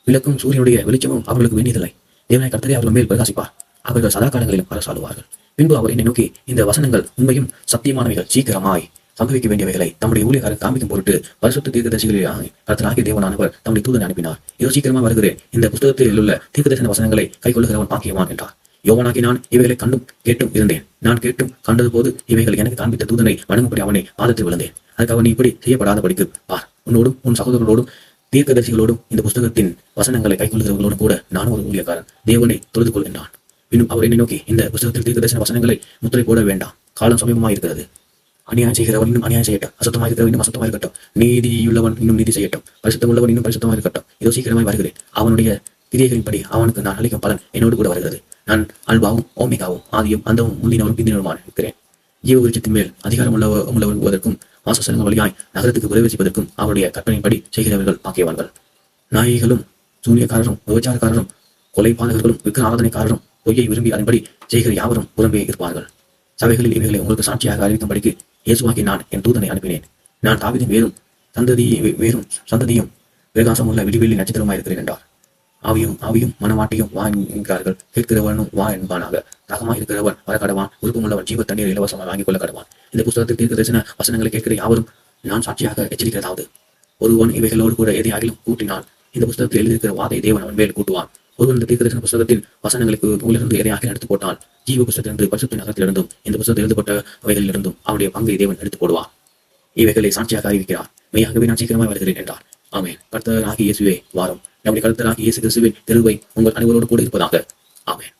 விளக்கும் சூரியனுடைய வெளிச்சமும் அவர்களுக்கு வேண்டியதில்லை. தேவனாய் கர்த்தரே அவர்கள் மேல் பிரகாசிப்பார். அவர்கள் சதா காலங்களிலும் அரசாளுவார்கள். பின்பு அவர் என்னை நோக்கி, இந்த வசனங்கள் உண்மையும் சத்தியமானவைகள், சீக்கிரமாய் சம்பவிக்க வேண்டியவைகளை தம்முடைய ஊழியக்காரர் காண்பிக்கும் பொருட்டு பரிசுத்த தீர்க்கதரிசிகளாக கர்த்தராகிய தேவனானவர் தம்முடைய தூதனை அனுப்பினார். இதோ சீக்கிரமாக வருகிறேன். இந்த புத்தகத்தில் உள்ள தீர்க்கதரிசன வசனங்களை கைக்கொள்ளுகிறவன் பாக்கியவான் என்றார். யோவானாகி நான் இவைகளை கண்டும் கேட்டும் இருந்தேன். நான் கேட்டும் கண்டது போது இவைகள் எனக்கு காண்பித்த தூதனை வணங்கும்படி அவனை பாதத்தில் விழுந்தேன். அதுக்கு அவன் இப்படி செய்யப்படாதபடிக்கு பார், உன்னோடும் உன் சகோதரர்களோடும் தீர்க்கதரிசிகளோடும் இந்த புத்தகத்தின் வசனங்களை கைக்கொள்ளுகிறவர்களோடும் கூட நானும் ஒரு ஊழியக்காரன், தேவனை தொழுது கொள் என்றான். இன்னும் அவர் என்னை நோக்கி, இந்த புத்தகத்தில் தீர்க்கதரிசன வசனங்களை முத்திரை போட வேண்டாம், காலம் சமீபமாக இருக்கிறது. அநியாயம் செய்கிறவன் இன்னும் அநியாயம் செய்யட்டும், அசுத்தமாக இருக்கிறவன் இன்னும் அசுத்தமாக இருக்கட்டும், நீதியுள்ளவன் இன்னும் நீதி செய்யட்டும், பரிசுத்தம் உள்ளவன் இன்னும் பரிசுத்தமாக இருக்கட்டும். இதோ சீக்கிரமாய் வருகிறேன். அவனுடைய கிரியைகளின்படி அவனுக்கு நான் அளிக்கும் பலன் என்னோடு கூட வருகிறது. நான் அல்பாவும் ஓமிகாவும் ஆதியும் அந்தவும் முந்தினவரும் பிந்தினவருமான இருக்கிறேன். ஜீவ விருட்சத்தின் மேல் அதிகாரம் உள்ளவர்களுக்கும் வாசஸ்தலங்கள் வழியாய் நகரத்துக்கு பிரவேசிப்பதற்கும் அவருடைய கற்பனைப்படி செய்கிறவர்கள் பாக்கியவான்கள். நாயிகளும் சூனியக்காரரும் விபச்சாரக்காரரும் கொலைபாதகர்களும் விக்கிர ஆராதனைக்காரரும் பொய்யை விரும்பி அதன்படி செய்கிற யாவரும் புறம்பே இருப்பார்கள். சபைகளில் இவைகளை உங்களுக்கு சாட்சியாக அறிவிக்கும்படிக்கு இயேசுவாகி நான் என் தூதனை அனுப்பினேன். நான் தாவீதின் வேரும் சந்ததியும் பிரகாசம் உள்ள விடிவெள்ளி நட்சத்திரமாய் இருக்கிறேன் என்றார். ஆவியும் மனமாட்டியும் வா என்கிறார்கள். கேட்கிறவனும் வா என்பானாக. தாகமாய் இருக்கிறவன் வர கடவான். விருப்பமுள்ளவன் ஜீவ தண்ணீர் இலவசமாக வாங்கிக் கொள்ள கடவான். இந்த புத்தகத்தில் தீர்க்க தரிசன வசனங்களை கேட்கிற யாவரும் நான் சாட்சியாக எச்சரிக்கிறதாவது, ஒருவன் இவைகளோடு கூட எதையாகிலும் கூட்டினால் இந்த புத்தகத்தில் எழுதியிருக்கிற வாதை தேவன் அவன் மேல் கூட்டுவான். ஒருவன் இந்த தீர்க்க தரிசன புத்தகத்தின் வசனங்களுக்கு உங்களிருந்து எதையாக எடுத்து போட்டால் ஜீவ புத்தகத்திலிருந்து பரிசுத்த நகரத்திலிருந்தும் இந்த புத்தகத்தில் எழுதப்பட்ட அவைகளிலிருந்தும் அவருடைய பங்கை தேவன் எடுத்து போடுவார். இவைகளை சாட்சியாக அறிவிக்கிறார். மெய்யாகவே நான் சீக்கிரமாய் வருகிறேன் என்றார். ஆமென். கர்த்தராகிய இயேசுவே வாரும். நம்முடைய கர்த்தராகிய இயேசு கிறிஸ்துவின் கிருபை உங்கள் அனைவரோடு கூட இருப்பதாக. ஆமென்.